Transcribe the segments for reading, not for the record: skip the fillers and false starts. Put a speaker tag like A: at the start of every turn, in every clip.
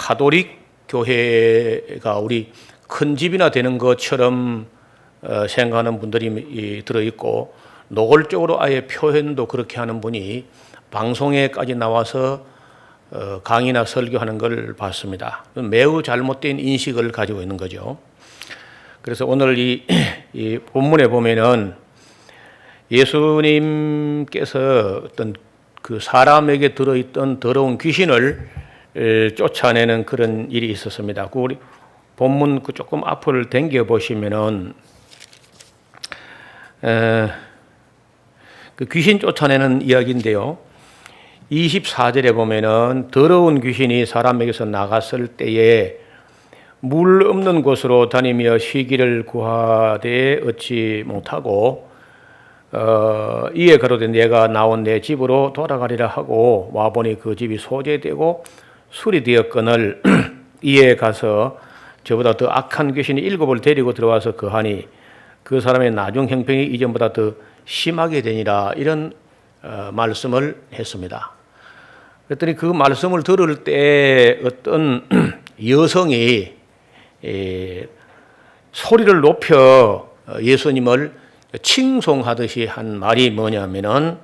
A: 가톨릭 교회가 우리 큰 집이나 되는 것처럼 생각하는 분들이 들어있고, 노골적으로 아예 표현도 그렇게 하는 분이 방송에까지 나와서 강의나 설교하는 걸 봤습니다. 매우 잘못된 인식을 가지고 있는 거죠. 그래서 오늘 이 본문에 보면은 예수님께서 어떤 그 사람에게 들어있던 더러운 귀신을 쫓아내는 그런 일이 있었습니다. 그 우리 본문 그 조금 앞을 당겨 보시면은 그 귀신 쫓아내는 이야기인데요. 24절에 보면은 더러운 귀신이 사람에게서 나갔을 때에 물 없는 곳으로 다니며 쉬기를 구하되 얻지 못하고 이에 가로되 내가 나온 내 집으로 돌아가리라 하고 와보니 그 집이 소재되고 술이 되었거늘 이에 가서 저보다 더 악한 귀신이 7을 데리고 들어와서 거하니 그 사람의 나중 형평이 이전보다 더 심하게 되니라, 이런 말씀을 했습니다. 그랬더니 그 말씀을 들을 때 어떤 여성이 소리를 높여 예수님을 칭송하듯이 한 말이 뭐냐면은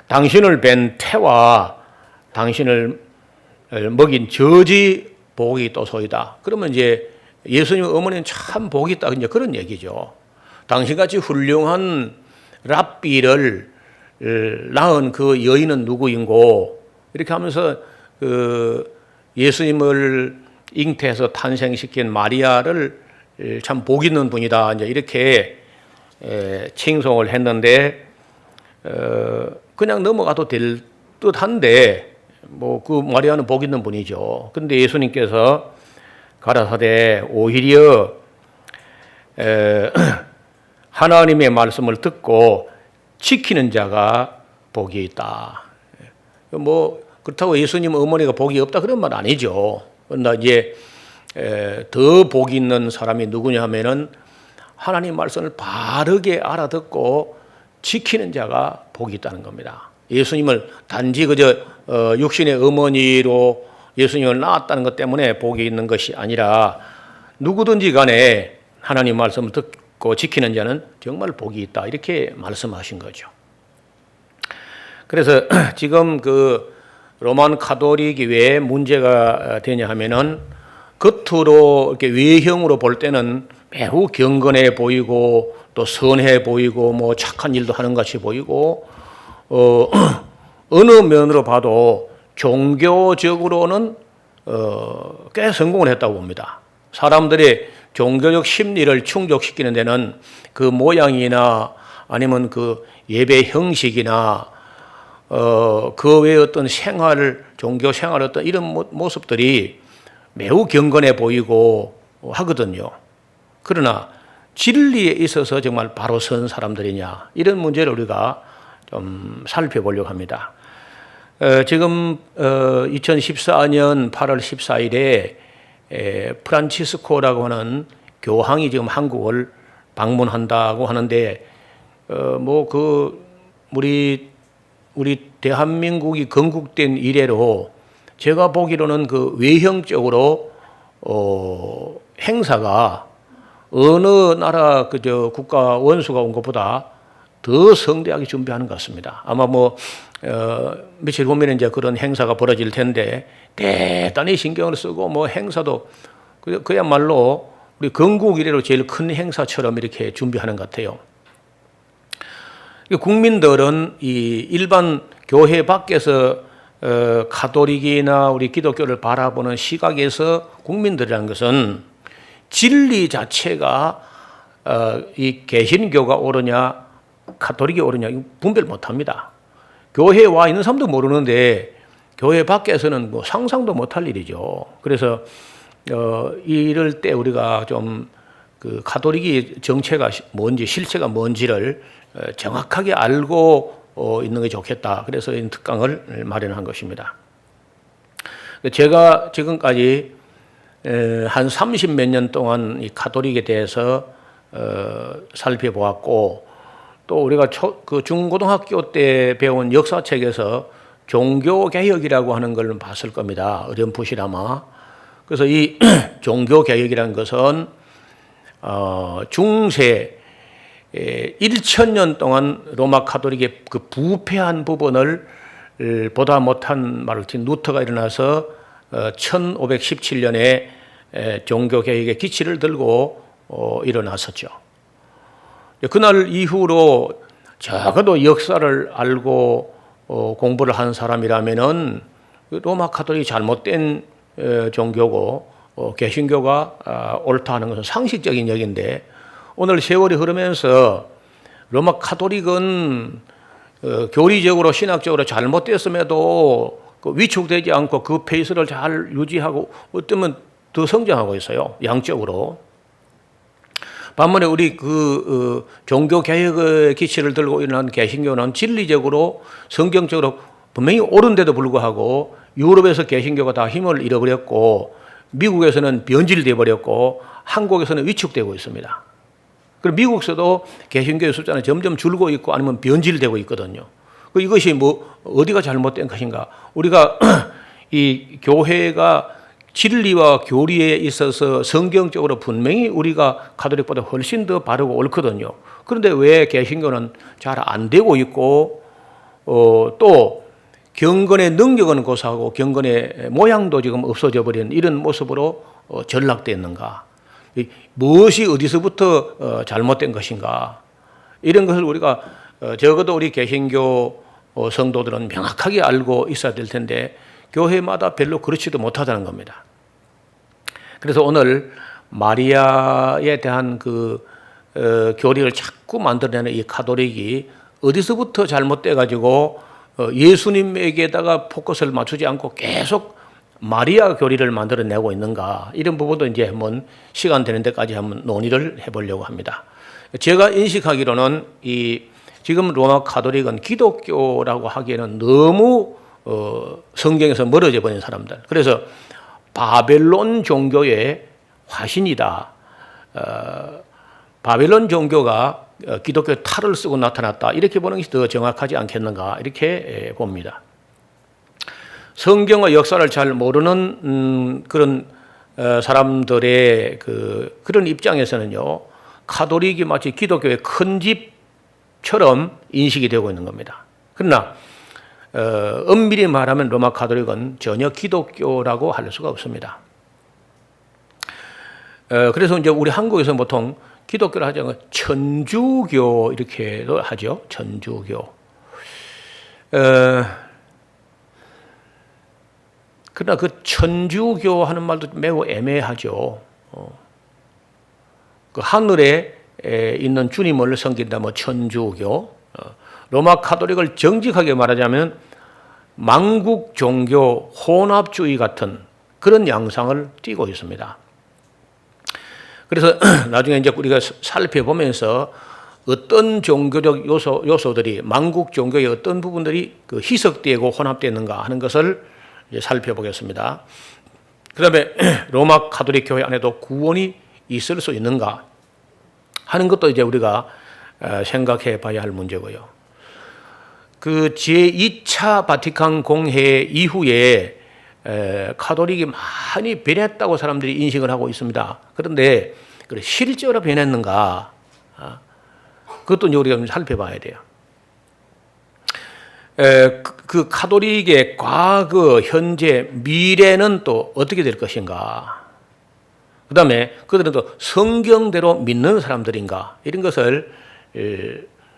A: 당신을 뵌 태와 당신을 먹인 저지 복이 있도소이다. 그러면 이제 예수님 어머니는 참 복이 있다, 이제 그런 얘기죠. 당신같이 훌륭한 랍비를 낳은 그 여인은 누구인고, 이렇게 하면서 그 예수님을 잉태해서 탄생시킨 마리아를 참 복 있는 분이다, 이제 이렇게 칭송을 했는데 그냥 넘어가도 될 듯한데 뭐 그 마리아는 복 있는 분이죠. 근데 예수님께서 가라사대 오히려 하나님의 말씀을 듣고 지키는 자가 복이 있다. 뭐 그렇다고 예수님 어머니가 복이 없다 그런 말 아니죠. 그러나 이제 더 복이 있는 사람이 누구냐 하면은 하나님 말씀을 바르게 알아듣고 지키는 자가 복이 있다는 겁니다. 예수님을 단지 그저 육신의 어머니로 예수님을 낳았다는 것 때문에 복이 있는 것이 아니라 누구든지 간에 하나님 말씀을 듣고 지키는 자는 정말 복이 있다, 이렇게 말씀하신 거죠. 그래서 지금 그 로만 가톨릭이 왜 문제가 되냐 하면은 겉으로 이렇게 외형으로 볼 때는 매우 경건해 보이고 또 선해 보이고 뭐 착한 일도 하는 것이 보이고 어느 면으로 봐도 종교적으로는 꽤 성공을 했다고 봅니다. 사람들의 종교적 심리를 충족시키는 데는 그 모양이나 아니면 그 예배 형식이나 그 외의 어떤 생활, 종교 생활 어떤 이런 모습들이 매우 경건해 보이고 하거든요. 그러나 진리에 있어서 정말 바로 선 사람들이냐, 이런 문제를 우리가 좀 살펴보려고 합니다. 지금 2014년 8월 14일에 프란치스코라고 하는 교황이 지금 한국을 방문한다고 하는데 뭐 그 우리 대한민국이 건국된 이래로 제가 보기로는 그 외형적으로 행사가 어느 나라 그저 국가 원수가 온 것보다 더 성대하게 준비하는 것 같습니다. 아마 뭐 며칠 후면 이제 그런 행사가 벌어질 텐데 대단히 신경을 쓰고 뭐 행사도 그야말로 우리 건국 이래로 제일 큰 행사처럼 이렇게 준비하는 것 같아요. 국민들은 이 일반 교회 밖에서 가톨릭이나 우리 기독교를 바라보는 시각에서 국민들이라는 것은 진리 자체가 이 개신교가 옳으냐 가톨릭이 옳으냐 분별 못합니다. 교회에 와 있는 사람도 모르는데 교회 밖에서는 뭐 상상도 못할 일이죠. 그래서 이럴 때 우리가 좀 그 가톨릭이 정체가 뭔지 실체가 뭔지를 정확하게 알고 있는 게 좋겠다. 그래서 이 특강을 마련한 것입니다. 제가 지금까지 한 30몇 년 동안 이 가톨릭에 대해서 살펴보았고 또 우리가 그 중고등학교 때 배운 역사책에서 종교개혁이라고 하는 걸 봤을 겁니다. 어렴풋이나마. 그래서 이 종교개혁이라는 것은 중세 1000년 동안 로마 카톨릭의 그 부패한 부분을 보다 못한 마르틴 루터가 일어나서 1517년에 종교개혁의 기치를 들고 일어났었죠. 그날 이후로 적어도 역사를 알고 공부를 한 사람이라면은 로마 카톨릭이 잘못된 종교고 개신교가 옳다 하는 것은 상식적인 얘기인데, 오늘 세월이 흐르면서 로마 카톨릭은 교리적으로 신학적으로 잘못됐음에도 위축되지 않고 그 페이스를 잘 유지하고 어쩌면 더 성장하고 있어요, 양적으로. 반면에 우리 종교 개혁의 기치를 들고 일어난 개신교는 진리적으로 성경적으로 분명히 옳은데도 불구하고 유럽에서 개신교가 다 힘을 잃어버렸고, 미국에서는 변질돼 버렸고, 한국에서는 위축되고 있습니다. 그리고 미국에서도 개신교의 숫자는 점점 줄고 있고 아니면 변질되고 있거든요. 이것이 어디가 잘못된 것인가? 우리가 이 교회가 진리와 교리에 있어서 성경적으로 분명히 우리가 가톨릭보다 훨씬 더 바르고 옳거든요. 그런데 왜 개신교는 잘 안 되고 있고, 또 경건의 능력은 고사하고 경건의 모양도 지금 없어져 버린 이런 모습으로 전락되어 있는가? 무엇이 어디서부터 잘못된 것인가? 이런 것을 우리가 적어도 우리 개신교 성도들은 명확하게 알고 있어야 될 텐데 교회마다 별로 그렇지도 못하다는 겁니다. 그래서 오늘 마리아에 대한 교리를 자꾸 만들어내는 이 가톨릭이 어디서부터 잘못돼 가지고 예수님에게다가 포커스를 맞추지 않고 계속 마리아 교리를 만들어내고 있는가, 이런 부분도 이제 한번 시간 되는 데까지 한번 논의를 해보려고 합니다. 제가 인식하기로는 지금 로마 가톨릭은 기독교라고 하기에는 너무 성경에서 멀어져 버린 사람들. 그래서 바벨론 종교의 화신이다. 바벨론 종교가 기독교의 탈을 쓰고 나타났다. 이렇게 보는 것이 더 정확하지 않겠는가, 이렇게 봅니다. 성경의 역사를 잘 모르는 그런 사람들의 그런 입장에서는요, 가톨릭이 마치 기독교의 큰 집처럼 인식이 되고 있는 겁니다. 그러나 엄밀히 말하면 로마 가톨릭은 전혀 기독교라고 할 수가 없습니다. 그래서 이제 우리 한국에서 보통 기독교를 하지 않고 천주교 이렇게도 하죠. 천주교. 그러나 그 천주교 하는 말도 매우 애매하죠. 그 하늘에 있는 주님을 섬긴다, 천주교. 로마 카톨릭을 정직하게 말하자면 만국 종교 혼합주의 같은 그런 양상을 띠고 있습니다. 그래서 나중에 이제 우리가 살펴보면서 어떤 종교적 요소들이 만국 종교의 어떤 부분들이 희석되고 혼합되는가 하는 것을 이제 살펴보겠습니다. 그다음에 로마 가톨릭 교회 안에도 구원이 있을 수 있는가 하는 것도 이제 우리가 생각해 봐야 할 문제고요. 제2차 바티칸 공회 이후에 가톨릭이 많이 변했다고 사람들이 인식을 하고 있습니다. 그런데 실제로 변했는가? 그것도 이제 우리가 좀 살펴봐야 돼요. 그 가톨릭의 과거, 현재, 미래는 또 어떻게 될 것인가? 그 다음에 그들은 또 성경대로 믿는 사람들인가? 이런 것을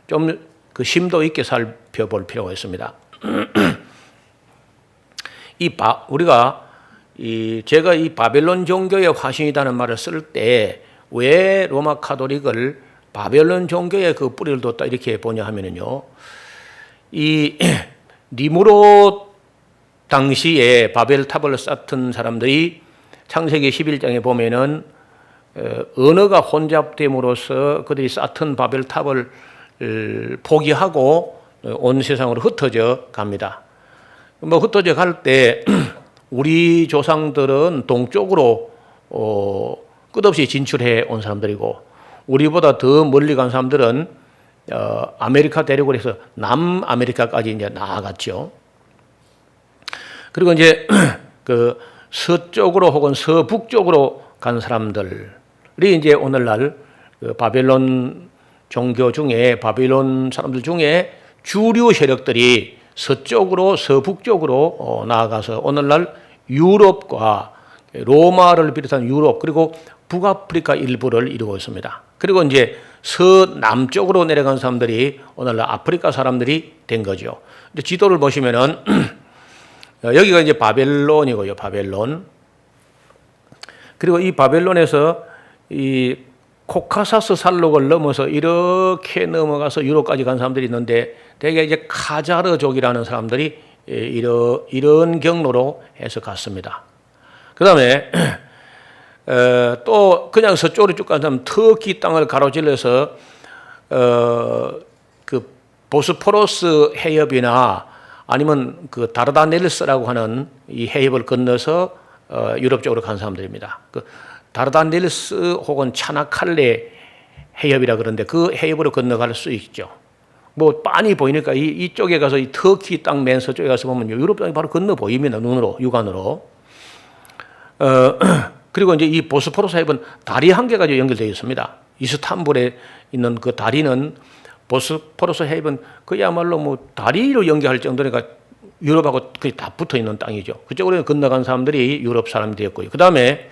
A: 좀 심도 있게 살펴볼 필요가 있습니다. 제가 이 바벨론 종교의 화신이라는 말을 쓸 때 왜 로마 카톨릭을 바벨론 종교의 그 뿌리를 뒀다 이렇게 보냐 하면은요, 이 니무롯 당시에 바벨탑을 쌓던 사람들이 창세기 11장에 보면은 언어가 혼잡됨으로써 그들이 쌓던 바벨탑을 포기하고 온 세상으로 흩어져 갑니다. 흩어져 갈 때 우리 조상들은 동쪽으로 끝없이 진출해 온 사람들이고, 우리보다 더 멀리 간 사람들은 아메리카 대륙을 해서 남아메리카까지 이제 나아갔죠. 그리고 이제 그 서쪽으로 혹은 서북쪽으로 간 사람들이 이제 오늘날 그 바벨론 종교 중에 바벨론 사람들 중에 주류 세력들이 서쪽으로 서북쪽으로 나아가서 오늘날 유럽과 로마를 비롯한 유럽 그리고 북아프리카 일부를 이루고 있습니다. 그리고 이제 서남쪽으로 내려간 사람들이 오늘날 아프리카 사람들이 된 거죠. 근데 지도를 보시면은 여기가 이제 바벨론이고요. 바벨론. 그리고 이 바벨론에서 이 코카사스 산록을 넘어서 이렇게 넘어가서 유럽까지 간 사람들이 있는데 대개 이제 카자르족이라는 사람들이 이런 경로로 해서 갔습니다. 그 다음에 또 그냥 서쪽으로 쭉 간 사람 터키 땅을 가로질러서 그 보스포러스 해협이나 아니면 그 다르다넬스라고 하는 이 해협을 건너서 유럽 쪽으로 간 사람들입니다. 그 다르다넬스 혹은 차나칼레 해협이라 그러는데 그 해협으로 건너갈 수 있죠. 뭐 빤히 보이니까 이쪽에 가서 이 터키 땅 맨 서쪽에 가서 보면 유럽 땅이 바로 건너 보입니다. 눈으로 육안으로. 그리고 이제 이 보스포러스 해협은 다리 한 개가 연결되어 있습니다. 이스탄불에 있는 그 다리는 보스포러스 해협은 그야말로 뭐 다리로 연결할 정도니까 유럽하고 거의 다 붙어 있는 땅이죠. 그쪽으로 건너간 사람들이 유럽 사람이 되었고요. 그 다음에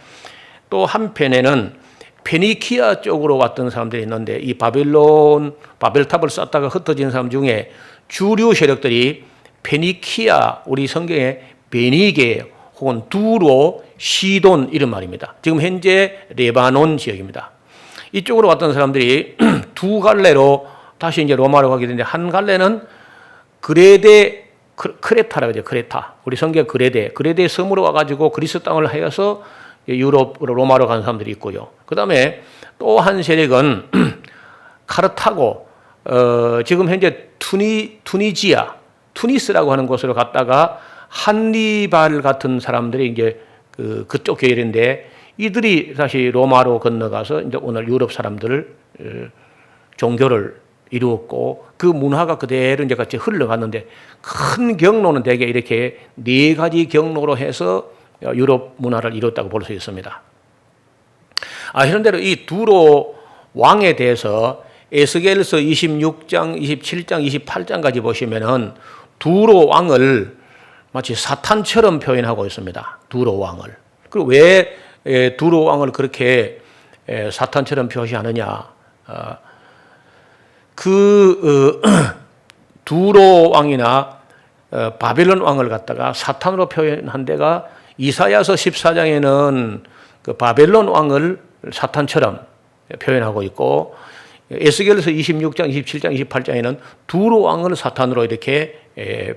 A: 또 한편에는 페니키아 쪽으로 왔던 사람들이 있는데 이 바벨탑을 쌓다가 흩어진 사람 중에 주류 세력들이 페니키아, 우리 성경에 베니게 혹은 두로, 시돈 이런 말입니다. 지금 현재 레바논 지역입니다. 이쪽으로 왔던 사람들이 두 갈래로 다시 이제 로마로 가게 되는데 한 갈래는 그레데 크레타라고 하죠. 크레타. 우리 성경 그레데 섬으로 와가지고 그리스 땅을 하여서 유럽으로 로마로 간 사람들이 있고요. 그 다음에 또 한 세력은 카르타고, 지금 현재 투니스라고 하는 곳으로 갔다가 한니발 같은 사람들이 이제 그쪽 계열인데 이들이 다시 로마로 건너가서 이제 오늘 유럽 사람들을 종교를 이루었고 그 문화가 그대로 이제 같이 흘러갔는데 큰 경로는 대개 이렇게 네 가지 경로로 해서 유럽 문화를 이뤘다고 볼 수 있습니다. 이런 대로 이 두로 왕에 대해서 에스겔서 26장, 27장, 28장까지 보시면은 두로 왕을 마치 사탄처럼 표현하고 있습니다. 두로 왕을. 그리고 왜 두로 왕을 그렇게 사탄처럼 표시하느냐? 두로 왕이나 바벨론 왕을 갖다가 사탄으로 표현한 데가 이사야서 14장에는 그 바벨론 왕을 사탄처럼 표현하고 있고 에스겔서 26장, 27장, 28장에는 두로 왕을 사탄으로 이렇게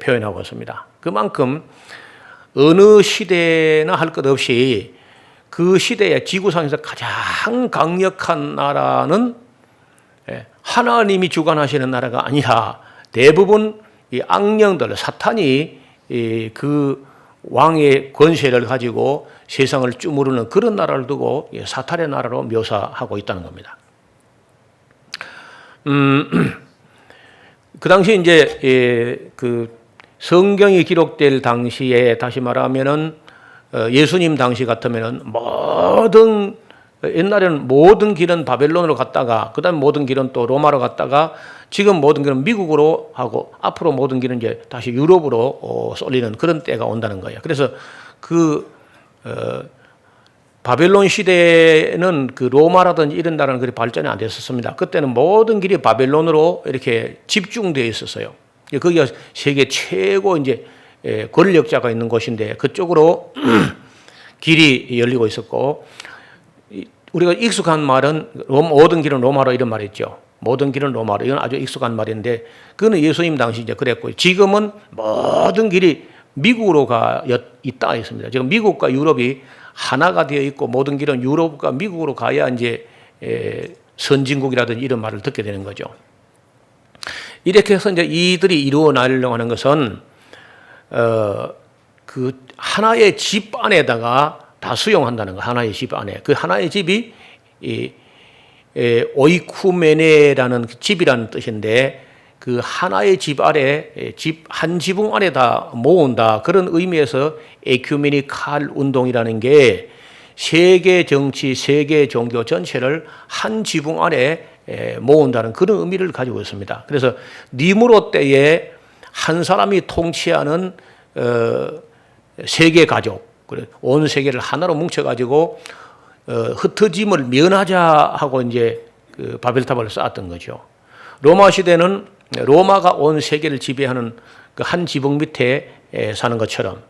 A: 표현하고 있습니다. 그만큼 어느 시대나 할 것 없이 그 시대의 지구상에서 가장 강력한 나라는 하나님이 주관하시는 나라가 아니라 대부분 이 악령들, 사탄이 그 왕의 권세를 가지고 세상을 쭈무르는 그런 나라를 두고 사탄의 나라로 묘사하고 있다는 겁니다. 그 당시 이제 그 성경이 기록될 당시에 다시 말하면은 예수님 당시 같으면은 옛날에는 모든 길은 바벨론으로 갔다가 그다음 모든 길은 또 로마로 갔다가 지금 모든 길은 미국으로 하고 앞으로 모든 길은 이제 다시 유럽으로 쏠리는 그런 때가 온다는 거예요. 그래서 바벨론 시대에는 그 로마라든지 이런 나라는 그리 발전이 안 됐었습니다. 그때는 모든 길이 바벨론으로 이렇게 집중되어 있었어요. 거기가 세계 최고 이제 권력자가 있는 곳인데 그쪽으로 길이 열리고 있었고 우리가 익숙한 말은 모든 길은 로마로 이런 말이 있죠. 모든 길은 로마로 이건 아주 익숙한 말인데 그거는 예수님 당시 이제 그랬고 지금은 모든 길이 미국으로 가 있다 했습니다. 지금 미국과 유럽이 하나가 되어 있고 모든 길은 유럽과 미국으로 가야 이제 선진국이라든지 이런 말을 듣게 되는 거죠. 이렇게 해서 이제 이들이 이루어 나가려고 하는 것은 그 하나의 집 안에다가 다 수용한다는 거. 하나의 집 안에. 그 하나의 집이 오이쿠메네라는 집이라는 뜻인데 그 하나의 집 아래, 한 지붕 아래 다 모은다. 그런 의미에서 에큐메니칼 운동이라는 게 세계 정치, 세계 종교 전체를 한 지붕 아래 모은다는 그런 의미를 가지고 있습니다. 그래서 니무롯 때에 한 사람이 통치하는 세계 가족, 온 세계를 하나로 뭉쳐가지고 흩어짐을 면하자 하고 이제 그 바벨탑을 쌓았던 거죠. 로마 시대는 로마가 온 세계를 지배하는 그 한 지붕 밑에 사는 것처럼,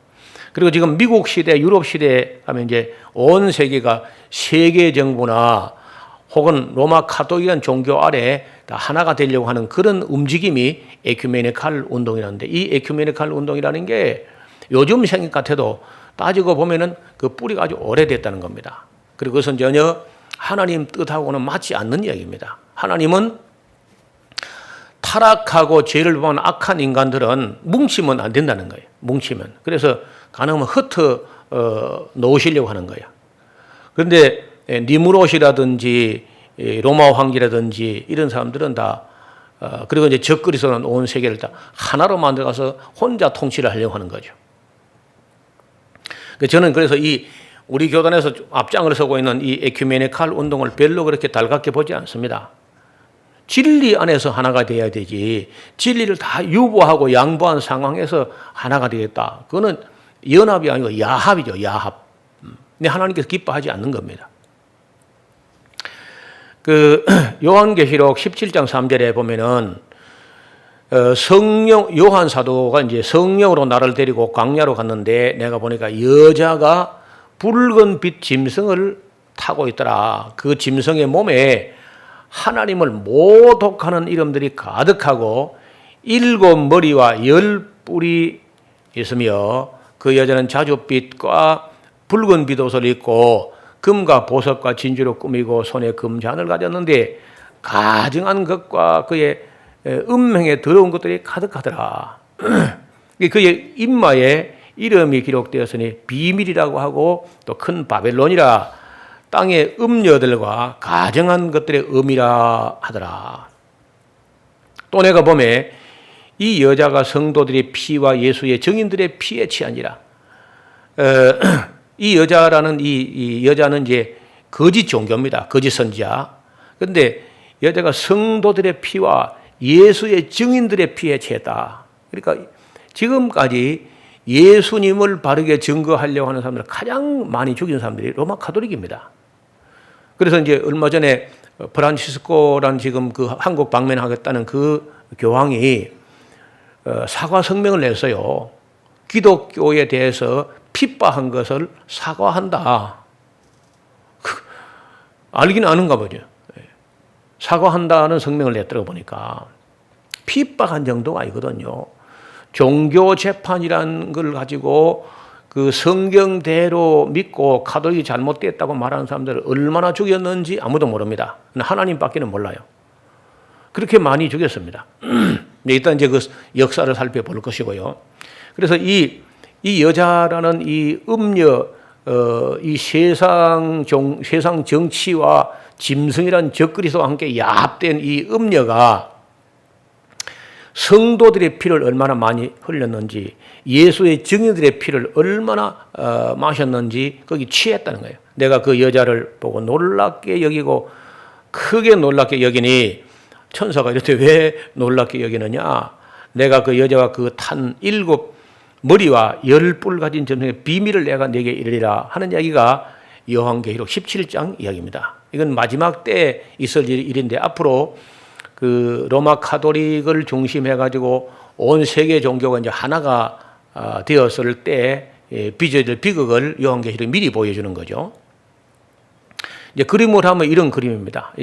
A: 그리고 지금 미국 시대, 유럽 시대 하면 이제 온 세계가 세계 정부나 혹은 로마 카톨릭한 종교 아래 다 하나가 되려고 하는 그런 움직임이 에큐메니칼 운동이라는데, 이 에큐메니칼 운동이라는 게 요즘 생각 같아도 따지고 보면은 그 뿌리가 아주 오래됐다는 겁니다. 그리고 그것은 전혀 하나님 뜻하고는 맞지 않는 이야기입니다. 하나님은 타락하고 죄를 범한 악한 인간들은 뭉치면 안 된다는 거예요. 뭉치면. 그래서 가능하면 흩어 놓으시려고 하는 거예요. 그런데 니무롯이라든지 로마 황제라든지 이런 사람들은 다 그리고 이제 적그리스도는 온 세계를 다 하나로 만들어서 혼자 통치를 하려고 하는 거죠. 저는 그래서 이 우리 교단에서 앞장을 서고 있는 이 에큐메니칼 운동을 별로 그렇게 달갑게 보지 않습니다. 진리 안에서 하나가 돼야 되지, 진리를 다 유보하고 양보한 상황에서 하나가 되겠다. 그거는 연합이 아니고 야합이죠, 야합. 근데 하나님께서 기뻐하지 않는 겁니다. 그 요한계시록 17장 3절에 보면은 성령, 요한 사도가 이제 성령으로 나를 데리고 광야로 갔는데 내가 보니까 여자가 붉은 빛 짐승을 타고 있더라. 그 짐승의 몸에 하나님을 모독하는 이름들이 가득하고 7머리와 10뿔이 있으며 그 여자는 자줏빛과 붉은 빗옷을 입고 금과 보석과 진주로 꾸미고 손에 금잔을 가졌는데 가증한 것과 그의 음행에 더러운 것들이 가득하더라. 그의 인마에 이름이 기록되었으니 비밀이라고 하고 또 큰 바벨론이라 땅의 음녀들과 가증한 것들의 음이라 하더라. 또 내가 보매 이 여자가 성도들의 피와 예수의 증인들의 피에 취하니라. 이 여자라는 이 여자는 이제 거짓 종교입니다. 거짓 선지자. 그런데 여자가 성도들의 피와 예수의 증인들의 피에 취했다. 그러니까 지금까지 예수님을 바르게 증거하려고 하는 사람들을 가장 많이 죽인 사람들이 로마 카톨릭입니다. 그래서 이제 얼마 전에 프란치스코라는 지금 그 한국 방문하겠다는 그 교황이 사과 성명을 냈어요. 기독교에 대해서 핍박한 것을 사과한다. 알긴 아는가 보죠. 사과한다는 성명을 냈더라고 보니까 핍박한 정도가 아니거든요. 종교 재판이라는 걸 가지고 그 성경대로 믿고 카톨릭이 잘못됐다고 말하는 사람들을 얼마나 죽였는지 아무도 모릅니다. 하나님밖에는 몰라요. 그렇게 많이 죽였습니다. 일단 이제 그 역사를 살펴볼 것이고요. 그래서 이 여자라는 이 음녀, 이 세상 정치와 짐승이란 적그리스도와 함께 야합된 이 음녀가 성도들의 피를 얼마나 많이 흘렸는지, 예수의 증인들의 피를 얼마나 마셨는지 거기 취했다는 거예요. 내가 그 여자를 보고 놀랍게 여기고 크게 놀랍게 여기니, 천사가 이렇게 왜 놀랍게 여기느냐? 내가 그 여자와 그 탄 7머리와 10뿔 가진 점성의 비밀을 내가 네게 이르리라 하는 이야기가 요한계시록 17장 이야기입니다. 이건 마지막 때 있을 일인데 앞으로 그 로마 카톨릭을 중심해가지고 온 세계 종교가 이제 하나가 되었을 때 빚어질 비극을 요한계시록이 미리 보여주는 거죠. 이제 그림을 하면 이런 그림입니다.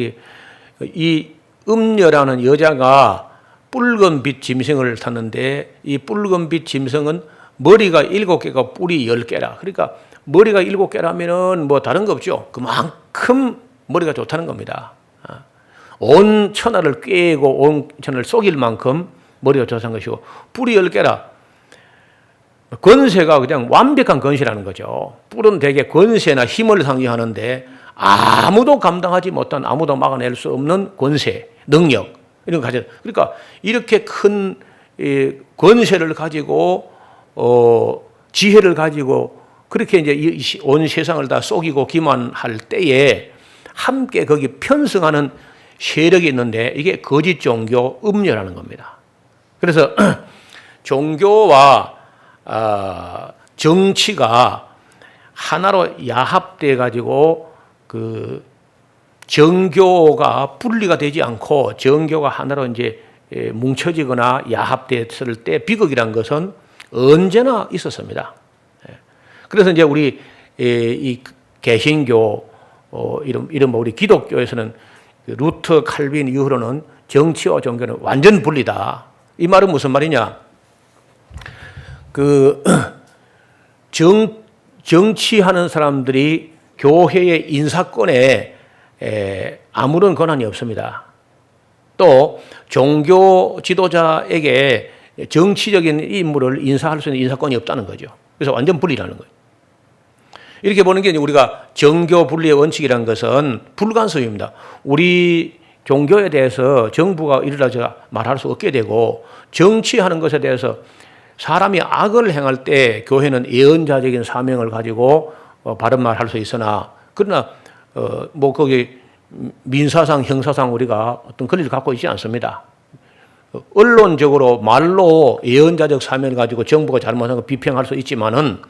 A: 이 음녀라는 여자가 붉은 빛 짐승을 탔는데 이 붉은 빛 짐승은 머리가 7개가 뿔이 10개라. 그러니까 머리가 7개라면은 뭐 다른 거 없죠. 그만큼 머리가 좋다는 겁니다. 온 천하를 꿰고 온 천하를 속일 만큼 머리가 좋다는 것이고, 뿔이 10개라. 권세가 그냥 완벽한 권세라는 거죠. 뿔은 되게 권세나 힘을 상징하는데 아무도 감당하지 못한, 아무도 막아낼 수 없는 권세, 능력. 이런 거 가져. 그러니까 이렇게 큰 권세를 가지고 지혜를 가지고 그렇게 이제 온 세상을 다 속이고 기만할 때에 함께 거기 편승하는 세력이 있는데 이게 거짓 종교 음녀라는 겁니다. 그래서 종교와 정치가 하나로 야합돼 가지고 그 정교가 분리가 되지 않고 정교가 하나로 이제 뭉쳐지거나 야합됐을 때 비극이란 것은 언제나 있었습니다. 그래서 이제 우리 이 개신교 이런 우리 기독교에서는 루터 칼빈 이후로는 정치와 종교는 완전 분리다. 이 말은 무슨 말이냐? 그 정치하는 사람들이 교회의 인사권에 아무런 권한이 없습니다. 또 종교 지도자에게 정치적인 인물을 인사할 수 있는 인사권이 없다는 거죠. 그래서 완전 분리라는 거예요. 이렇게 보는 게 우리가 정교 분리의 원칙이라는 것은 불간섭입니다. 우리 종교에 대해서 정부가 이러다 말할 수 없게 되고 정치하는 것에 대해서 사람이 악을 행할 때 교회는 예언자적인 사명을 가지고 바른 말 할 수 있으나 그러나 뭐 거기 민사상 형사상 우리가 어떤 권리를 갖고 있지 않습니다. 언론적으로 말로 예언자적 사명을 가지고 정부가 잘못한 거 비평할 수 있지만은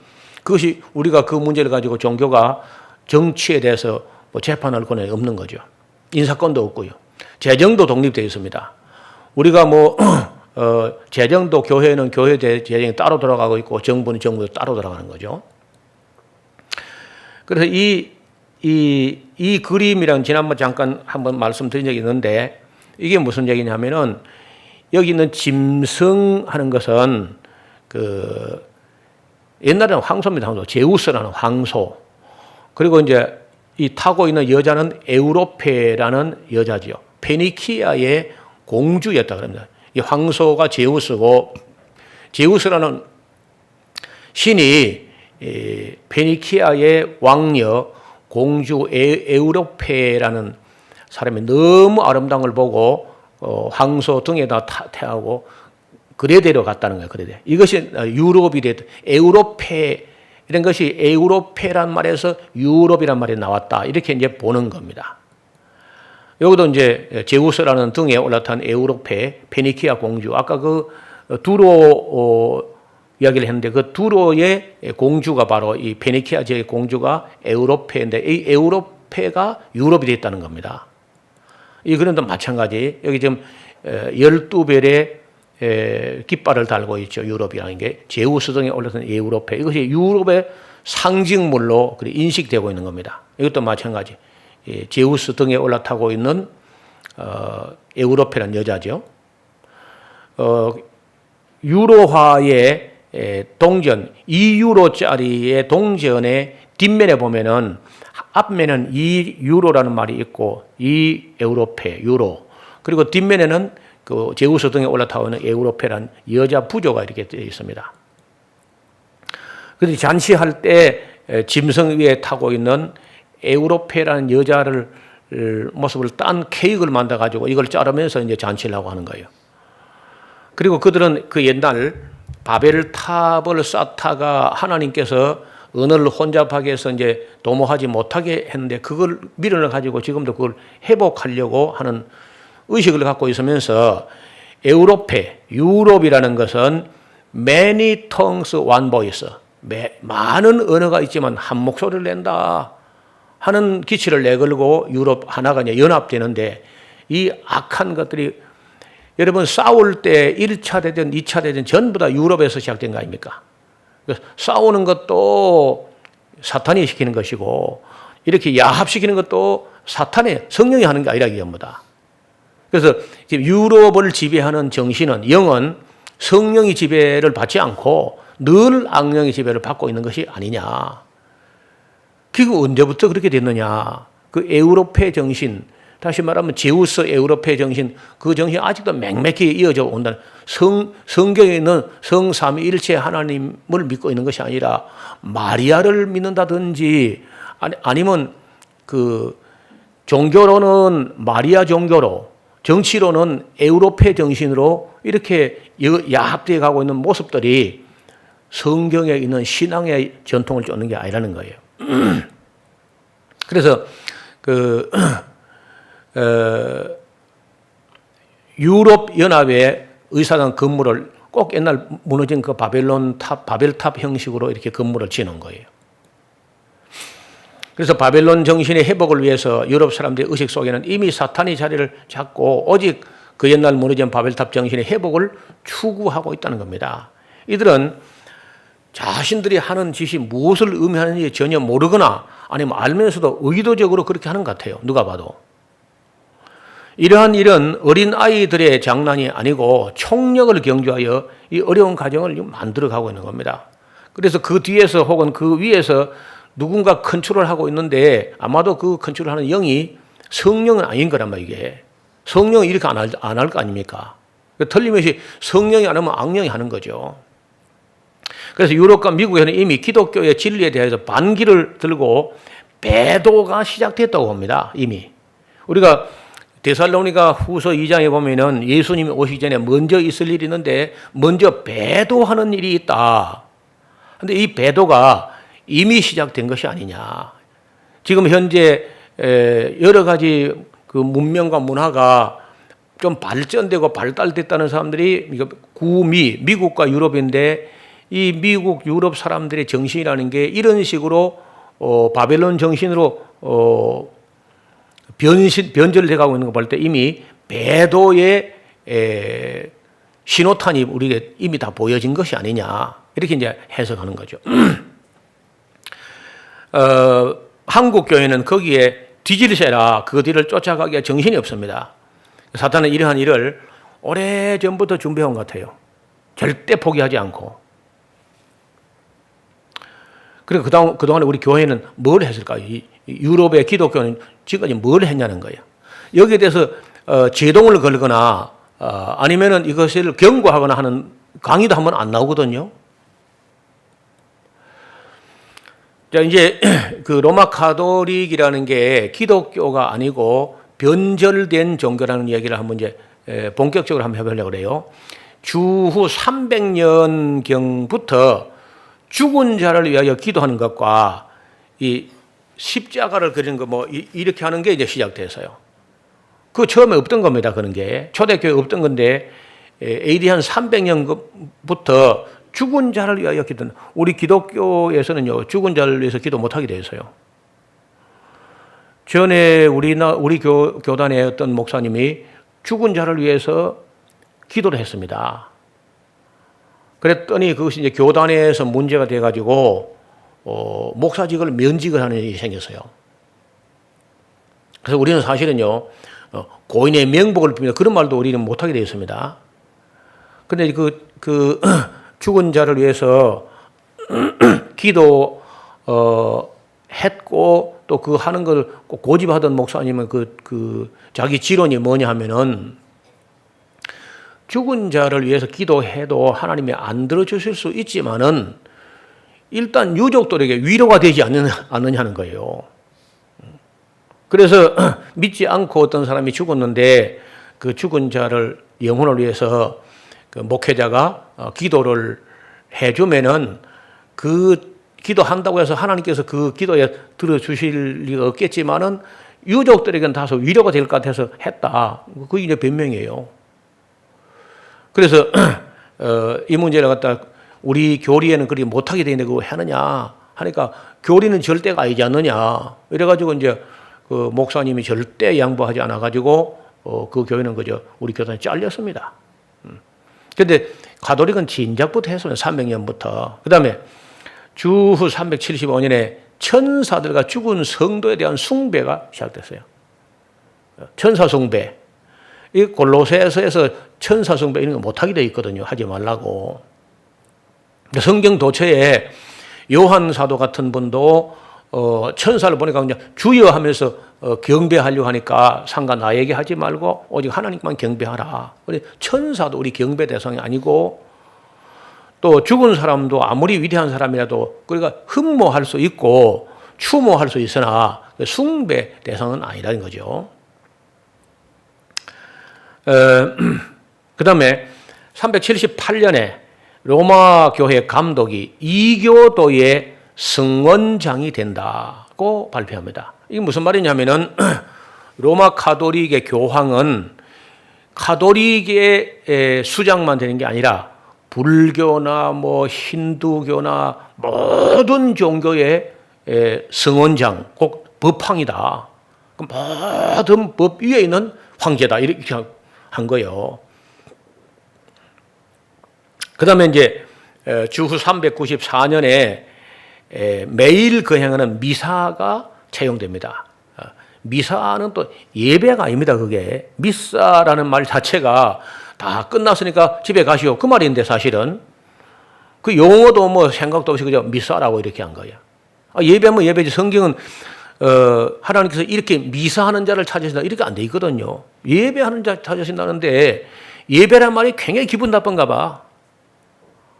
A: 그것이 우리가 그 문제를 가지고 종교가 정치에 대해서 뭐 재판할 권한이 없는 거죠. 인사권도 없고요. 재정도 독립되어 있습니다. 우리가 뭐 재정도 교회는 교회 재정이 따로 돌아가고 있고 정부는 정부도 따로 돌아가는 거죠. 그래서 이 그림이랑 지난번 잠깐 한번 말씀드린 적이 있는데 이게 무슨 얘기냐면은 여기 있는 짐승하는 것은 그 옛날에는 황소입니다. 황소. 제우스라는 황소. 그리고 이제 이 타고 있는 여자는 에우로페라는 여자지요. 페니키아의 공주였다 그럽니다. 이 황소가 제우스고 제우스라는 신이 페니키아의 왕녀 공주 에우로페라는 사람이 너무 아름다운 걸 보고 황소 등에다 태하고 그래 데려갔다는 거예요. 그래. 이것이 유럽이 됐다. 에우로페 이런 것이 에우로페란 말에서 유럽이란 말이 나왔다. 이렇게 이제 보는 겁니다. 여기도 이제 제우스라는 등에 올라탄 에우로페 페니키아 공주. 아까 그 두로 이야기를 했는데 그 두로의 공주가 바로 이 페니키아 지역의 공주가 에우로페인데 이 에우로페가 유럽이 됐다는 겁니다. 이 그런도 마찬가지. 여기 지금 12별의 깃발을 달고 있죠. 유럽이라는 게 제우스 등에 올라선 에우로페. 이것이 유럽의 상징물로 인식되고 있는 겁니다. 이것도 마찬가지. 제우스 등에 올라타고 있는 에우로페라는 여자죠. 유로화의 동전 2유로짜리의 동전의 뒷면에 보면은 앞면은 2유로라는 말이 있고 2에우로페 유로 그리고 뒷면에는 그 제우스 등에 올라타고 있는 에우로페라는 여자 부조가 이렇게 되어 있습니다. 그래서 잔치할 때 짐승 위에 타고 있는 에우로페라는 여자를 모습을 딴 케이크를 만들어 가지고 이걸 자르면서 이제 잔치를 하고 하는 거예요. 그리고 그들은 그 옛날 바벨 탑을 쌓다가 하나님께서 언어를 혼잡하게 해서 이제 도모하지 못하게 했는데 그걸 미련을 가지고 지금도 그걸 회복하려고 하는 의식을 갖고 있으면서 에우로페, 유럽이라는 것은 many tongues one voice, 많은 언어가 있지만 한 목소리를 낸다 하는 기치를 내걸고 유럽 하나가 이제 연합되는데 이 악한 것들이 여러분 싸울 때 1차 대전, 2차 대전 전부 다 유럽에서 시작된 거 아닙니까? 싸우는 것도 사탄이 시키는 것이고 이렇게 야합시키는 것도 사탄의 성령이 하는 게 아니라 전부 다. 그래서 지금 유럽을 지배하는 정신은 영은 성령이 지배를 받지 않고 늘 악령의 지배를 받고 있는 것이 아니냐. 그게 언제부터 그렇게 됐느냐. 그 에우로페 정신, 다시 말하면 제우스 에우로페 정신, 그 정신이 아직도 맹맥히 이어져 온다는 성경에 있는 성삼위일체 하나님을 믿고 있는 것이 아니라 마리아를 믿는다든지 아니면 그 종교로는 마리아 종교로 정치로는 에우로페 정신으로 이렇게 야합되어 가고 있는 모습들이 성경에 있는 신앙의 전통을 쫓는 게 아니라는 거예요. 그래서 유럽 연합의 의사당 건물을 꼭 옛날 무너진 그 바벨탑 형식으로 이렇게 건물을 지는 거예요. 그래서 바벨론 정신의 회복을 위해서 유럽 사람들의 의식 속에는 이미 사탄이 자리를 잡고 오직 그 옛날 무너진 바벨탑 정신의 회복을 추구하고 있다는 겁니다. 이들은 자신들이 하는 짓이 무엇을 의미하는지 전혀 모르거나 아니면 알면서도 의도적으로 그렇게 하는 것 같아요. 누가 봐도. 이러한 일은 어린 아이들의 장난이 아니고 총력을 경주하여 이 어려운 가정을 만들어가고 있는 겁니다. 그래서 그 뒤에서 혹은 그 위에서 누군가 컨트롤을 하고 있는데 아마도 그 컨트롤하는 영이 성령은 아닌 거란 말이에요. 이게. 성령이 이렇게 안 할 거 아닙니까? 틀림없이 성령이 안 하면 악령이 하는 거죠. 그래서 유럽과 미국에는 이미 기독교의 진리에 대해서 반기를 들고 배도가 시작됐다고 봅니다. 이미. 우리가 데살로니가 후서 2장에 보면은 예수님이 오시기 전에 먼저 있을 일이 있는데 먼저 배도하는 일이 있다. 그런데 이 배도가 이미 시작된 것이 아니냐. 지금 현재 여러 가지 그 문명과 문화가 좀 발전되고 발달됐다는 사람들이 미국과 유럽인데 이 미국, 유럽 사람들의 정신이라는 게 이런 식으로 바벨론 정신으로 변절돼 가고 있는 거 볼 때 이미 배도의 신호탄이 우리에게 이미 다 보여진 것이 아니냐. 이렇게 이제 해석하는 거죠. 한국 교회는 거기에 뒤질세라 그 뒤를 쫓아가기에 정신이 없습니다. 사탄은 이러한 일을 오래전부터 준비해온 것 같아요. 절대 포기하지 않고. 그리고 그동안에 우리 교회는 뭘 했을까요? 유럽의 기독교는 지금까지 뭘 했냐는 거예요. 여기에 대해서 제동을 걸거나 아니면은 이것을 경고하거나 하는 강의도 한번 안 나오거든요. 자, 이제 그 로마 가톨릭이라는 게 기독교가 아니고 변절된 종교라는 이야기를 한번 이제 본격적으로 한번 해보려고 그래요. 주후 300년경부터 죽은 자를 위하여 기도하는 것과 이 십자가를 그리는 거 뭐 이렇게 하는 게 이제 시작돼서요. 그 처음에 없던 겁니다. 그런 게 초대교회 없던 건데 AD 한 300년부터 죽은 자를 위하여 기도는 우리 기독교에서는요 죽은 자를 위해서 기도 못하게 되어 있어요. 전에 우리 교단의 어떤 목사님이 죽은 자를 위해서 기도를 했습니다. 그랬더니 그것이 이제 교단에서 문제가 돼가지고 목사직을 면직을 하는 일이 생겼어요. 그래서 우리는 사실은요 고인의 명복을 빌며 그런 말도 우리는 못하게 되어 있습니다. 그런데 그 죽은 자를 위해서 기도 했고 또 그 하는 걸 꼭 고집하던 목사님은 자기 지론이 뭐냐 하면은 죽은 자를 위해서 기도해도 하나님이 안 들어주실 수 있지만은 일단 유족들에게 위로가 되지 않느냐는 거예요. 그래서 믿지 않고 어떤 사람이 죽었는데 그 죽은 자를 영혼을 위해서 그 목회자가 기도를 해주면은 그 기도한다고 해서 하나님께서 그 기도에 들어주실 리가 없겠지만은 유족들에게는 다소 위로가 될 것 같아서 했다. 그게 이제 변명이에요. 그래서 이 문제를 갖다 우리 교리에는 그렇게 못하게 되는데 그거 하느냐 하니까 교리는 절대가 아니지 않느냐. 이래가지고 이제 그 목사님이 절대 양보하지 않아가지고 그 교회는 그저 우리 교단이 잘렸습니다. 그런데 가톨릭은 진작부터 했어요. 300년부터. 그 다음에 주후 375년에 천사들과 죽은 성도에 대한 숭배가 시작됐어요. 천사 숭배. 이 골로새서에서 천사 숭배 이런 거 못하게 되어 있거든요. 하지 말라고. 성경 도처에 요한 사도 같은 분도 천사를 보니까 그냥 주여 하면서 경배하려고 하니까 상관 나에게 하지 말고 오직 하나님만 경배하라. 천사도 우리 경배 대상이 아니고 또 죽은 사람도 아무리 위대한 사람이라도 그러니까 흠모할 수 있고 추모할 수 있으나 숭배 대상은 아니라는 거죠. 그 다음에 378년에 로마 교회 감독이 이교도의 성원장이 된다고 발표합니다. 이게 무슨 말이냐면은 로마 가톨릭의 교황은 가톨릭의 수장만 되는 게 아니라 불교나 뭐 힌두교나 모든 종교의 성원장, 곧 법황이다. 모든 법 위에 있는 황제다. 이렇게 한 거예요. 그 다음에 이제 주후 394년에 매일 거행하는 미사가 채용됩니다. 미사는 또 예배가 아닙니다. 그게 미사라는 말 자체가 다 끝났으니까 집에 가시오 그 말인데 사실은 그 용어도 뭐 생각도 없이 그저 미사라고 이렇게 한 거야. 예배면 예배지. 성경은 하나님께서 이렇게 미사하는 자를 찾으신다 이렇게 안 돼 있거든요. 예배하는 자 찾으신다는데 예배란 말이 굉장히 기분 나쁜가 봐.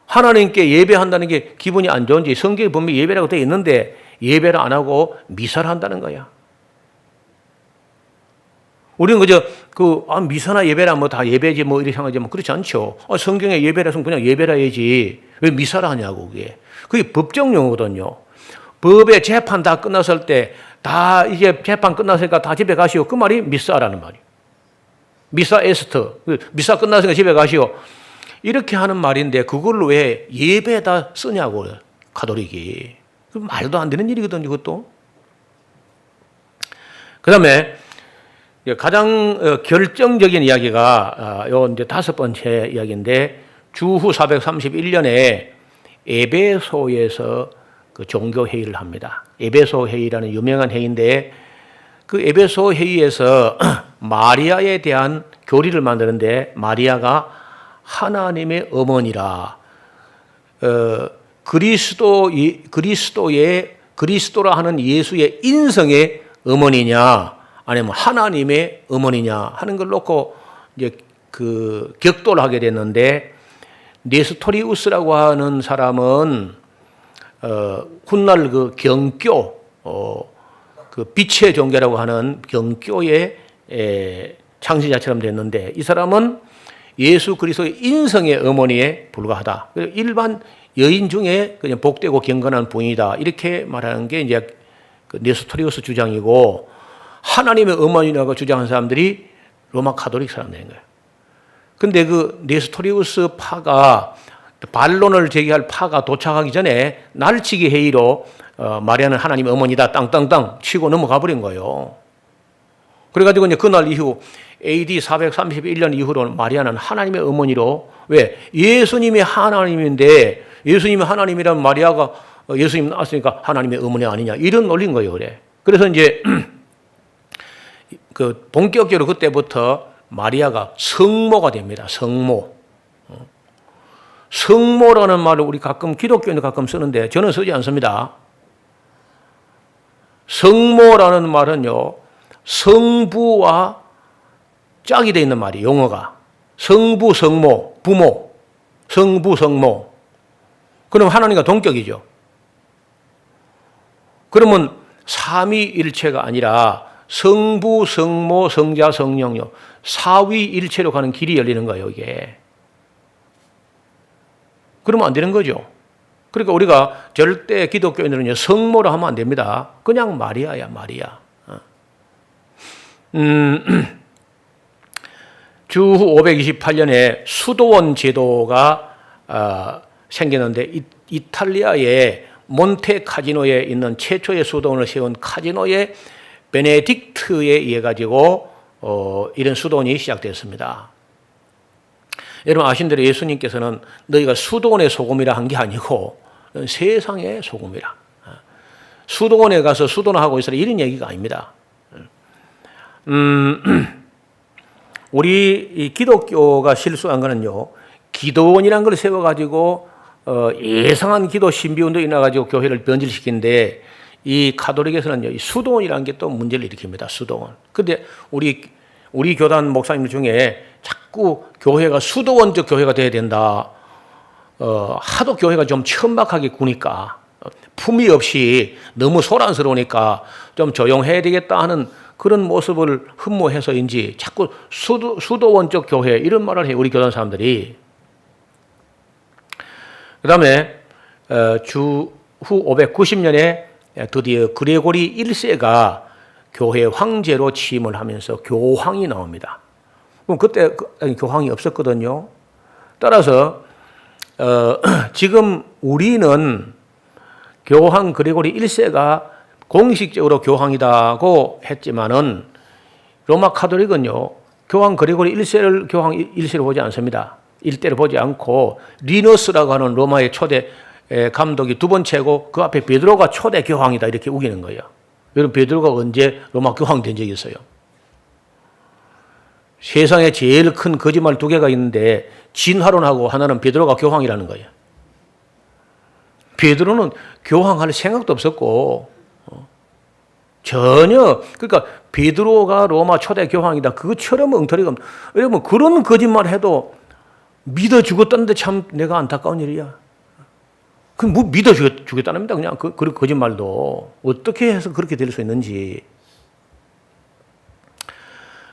A: 하나님께 예배한다는 게 기분이 안 좋은지 성경에 보면 예배라고 되어 있는데 예배를 안 하고 미사를 한다는 거야. 우리는 그저 미사나 예배라 뭐 다 예배지 뭐 이렇게 생각하지만 그렇지 않죠. 성경에 예배라서 그냥 예배라 해야지 왜 미사를 하냐고 그게 법정 용어거든요. 법의 재판 다 끝났을 때 다 이제 재판 끝났으니까 다 집에 가시오 그 말이 미사라는 말이에요. 미사 에스터 미사 끝났으니까 집에 가시오 이렇게 하는 말인데 그걸로 왜 예배에다 쓰냐고 가톨릭이. 말도 안 되는 일이거든요 그것도. 그 다음에 가장 결정적인 이야기가 요 이제 5번째 이야기인데 주후 431년에 에베소에서 그 종교 회의를 합니다. 에베소 회의라는 유명한 회의인데 그 에베소 회의에서 마리아에 대한 교리를 만드는데 마리아가 하나님의 어머니라 그리스도라 하는 예수의 인성의 어머니냐 아니면 하나님의 어머니냐 하는 걸 놓고 이제 그 격돌을 하게 됐는데 네스토리우스라고 하는 사람은 훗날 그 경교 그 빛의 종교라고 하는 경교의 창시자처럼 됐는데 이 사람은 예수 그리스도의 인성의 어머니에 불과하다. 일반 여인 중에 그냥 복되고 경건한 부인이다. 이렇게 말하는 게 이제 그 네스토리우스 주장이고 하나님의 어머니라고 주장한 사람들이 로마 가톨릭 사람들인 거예요. 근데 그 네스토리우스 파가 반론을 제기할 파가 도착하기 전에 날치기 회의로 마리아는 하나님의 어머니다 땅땅땅 치고 넘어가 버린 거예요. 그래가지고 이제 그날 이후 AD 431년 이후로는 마리아는 하나님의 어머니로 왜 예수님이 하나님인데 예수님이 하나님이라면 마리아가 예수님 낳았으니까 하나님의 어머니 아니냐 이런 논리인 거예요. 그래. 그래서 이제 그 본격적으로 그때부터 마리아가 성모가 됩니다. 성모. 성모라는 말을 우리 가끔 기독교인도 가끔 쓰는데 저는 쓰지 않습니다. 성모라는 말은요. 성부와 짝이 되어 있는 말이에요. 용어가. 성부, 성모, 부모. 성부, 성모. 그럼 하나님과 동격이죠. 그러면 삼위일체가 아니라 성부, 성모, 성자, 성령요. 사위일체로 가는 길이 열리는 거예요. 이게. 그러면 안 되는 거죠. 그러니까 우리가 절대 기독교인들은 성모라 하면 안 됩니다. 그냥 마리아야, 마리아. 주후 528년에 수도원 제도가 생겼는데 이탈리아의 몬테 카지노에 있는 최초의 수도원을 세운 카지노의 베네딕트에 의해 가지고 이런 수도원이 시작되었습니다. 여러분 아신 대로 예수님께서는 너희가 수도원의 소금이라 한 게 아니고 세상의 소금이라. 수도원에 가서 수도원하고 있으라 이런 얘기가 아닙니다. 우리 이 기독교가 실수한 거는요. 기도원이라는 걸 세워가지고 예상한 기도 신비운동이 나가지고 교회를 변질시키는데 이 가톨릭에서는 이 수도원이라는 게 또 문제를 일으킵니다. 수도원. 근데 우리 교단 목사님들 중에 자꾸 교회가 수도원적 교회가 돼야 된다. 하도 교회가 좀 천박하게 구니까 품위 없이 너무 소란스러우니까 좀 조용해야 되겠다 하는 그런 모습을 흠모해서인지 자꾸 수도원적 교회 이런 말을 해요. 우리 교단 사람들이. 그 다음에 주후 590년에 드디어 그레고리 1세가 교회 황제로 취임을 하면서 교황이 나옵니다. 그럼 그때 교황이 없었거든요. 따라서 지금 우리는 교황 그레고리 1세가 공식적으로 교황이다고 했지만은 로마 카톨릭은요, 교황 그레고리 1세를 교황 1세로 보지 않습니다. 1대로 보지 않고 리너스라고 하는 로마의 초대 감독이 두 번째고 그 앞에 베드로가 초대 교황이다 이렇게 우기는 거예요. 여러분 베드로가 언제 로마 교황 된 적이 있어요? 세상에 제일 큰 거짓말 두 개가 있는데 진화론하고 하나는 베드로가 교황이라는 거예요. 베드로는 교황할 생각도 없었고 전혀 그러니까 베드로가 로마 초대 교황이다 그것처럼 엉터리가 없는 여러분 그런 거짓말 해도 믿어 죽었다는데 참 내가 안타까운 일이야. 그 뭐 믿어 주겠다는데 그냥 그 거짓말도 어떻게 해서 그렇게 될 수 있는지.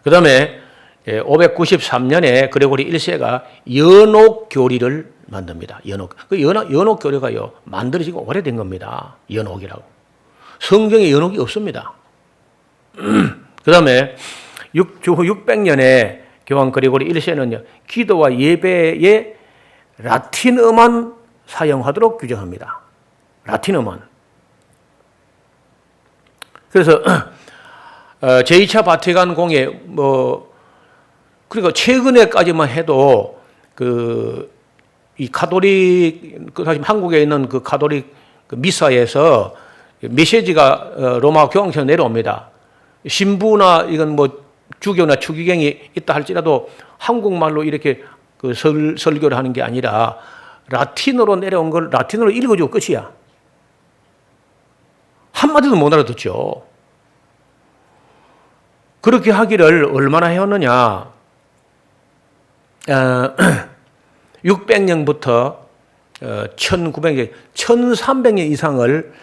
A: 그 다음에 593년에 그레고리 1세가 연옥 교리를 만듭니다. 연옥. 그 연옥 교리가요 만들어지고 오래된 겁니다. 연옥이라고. 성경에 연옥이 없습니다. 그 다음에 주후 600년에 교황 그레고리 1세는요 기도와 예배에 라틴어만 사용하도록 규정합니다. 라틴어만. 그래서 제2차 바티칸 공회 그러니까 최근에까지만 해도 이 가톨릭 사실 한국에 있는 그 가톨릭 미사에서 메시지가 로마 교황청에 내려옵니다. 신부나 이건 뭐 주교나 추기경이 있다 할지라도 한국말로 이렇게 설교를 하는 게 아니라 라틴어로 내려온 걸 라틴어로 읽어주고 끝이야. 한마디도 못 알아듣죠. 그렇게 하기를 얼마나 해왔느냐. 600년부터 1900년, 1300년 이상을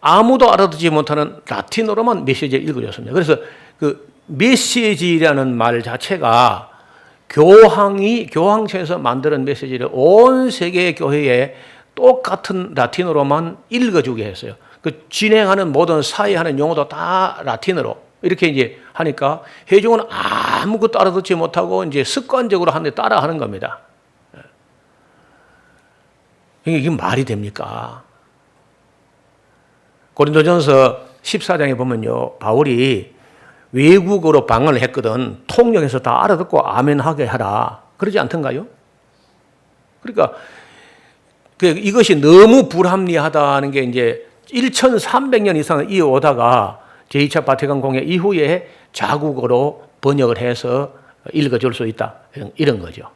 A: 아무도 알아듣지 못하는 라틴어로만 메시지를 읽어줬습니다. 그래서 그 메시지라는 말 자체가 교황청에서 만드는 메시지를 온 세계 교회에 똑같은 라틴어로만 읽어주게 했어요. 그 진행하는 모든 사회하는 용어도 다 라틴어로 이렇게 이제 하니까 회중은 아무것도 알아듣지 못하고 이제 습관적으로 하는데 따라하는 겁니다. 이게 말이 됩니까? 고린도전서 14장에 보면요, 바울이 외국어로 방언을 했거든. 통역해서 다 알아듣고 아멘하게 하라. 그러지 않던가요? 그러니까 이것이 너무 불합리하다는 게 이제 1300년 이상 이어오다가 제2차 바티칸 공회 이후에 자국어로 번역을 해서 읽어줄 수 있다. 이런 거죠.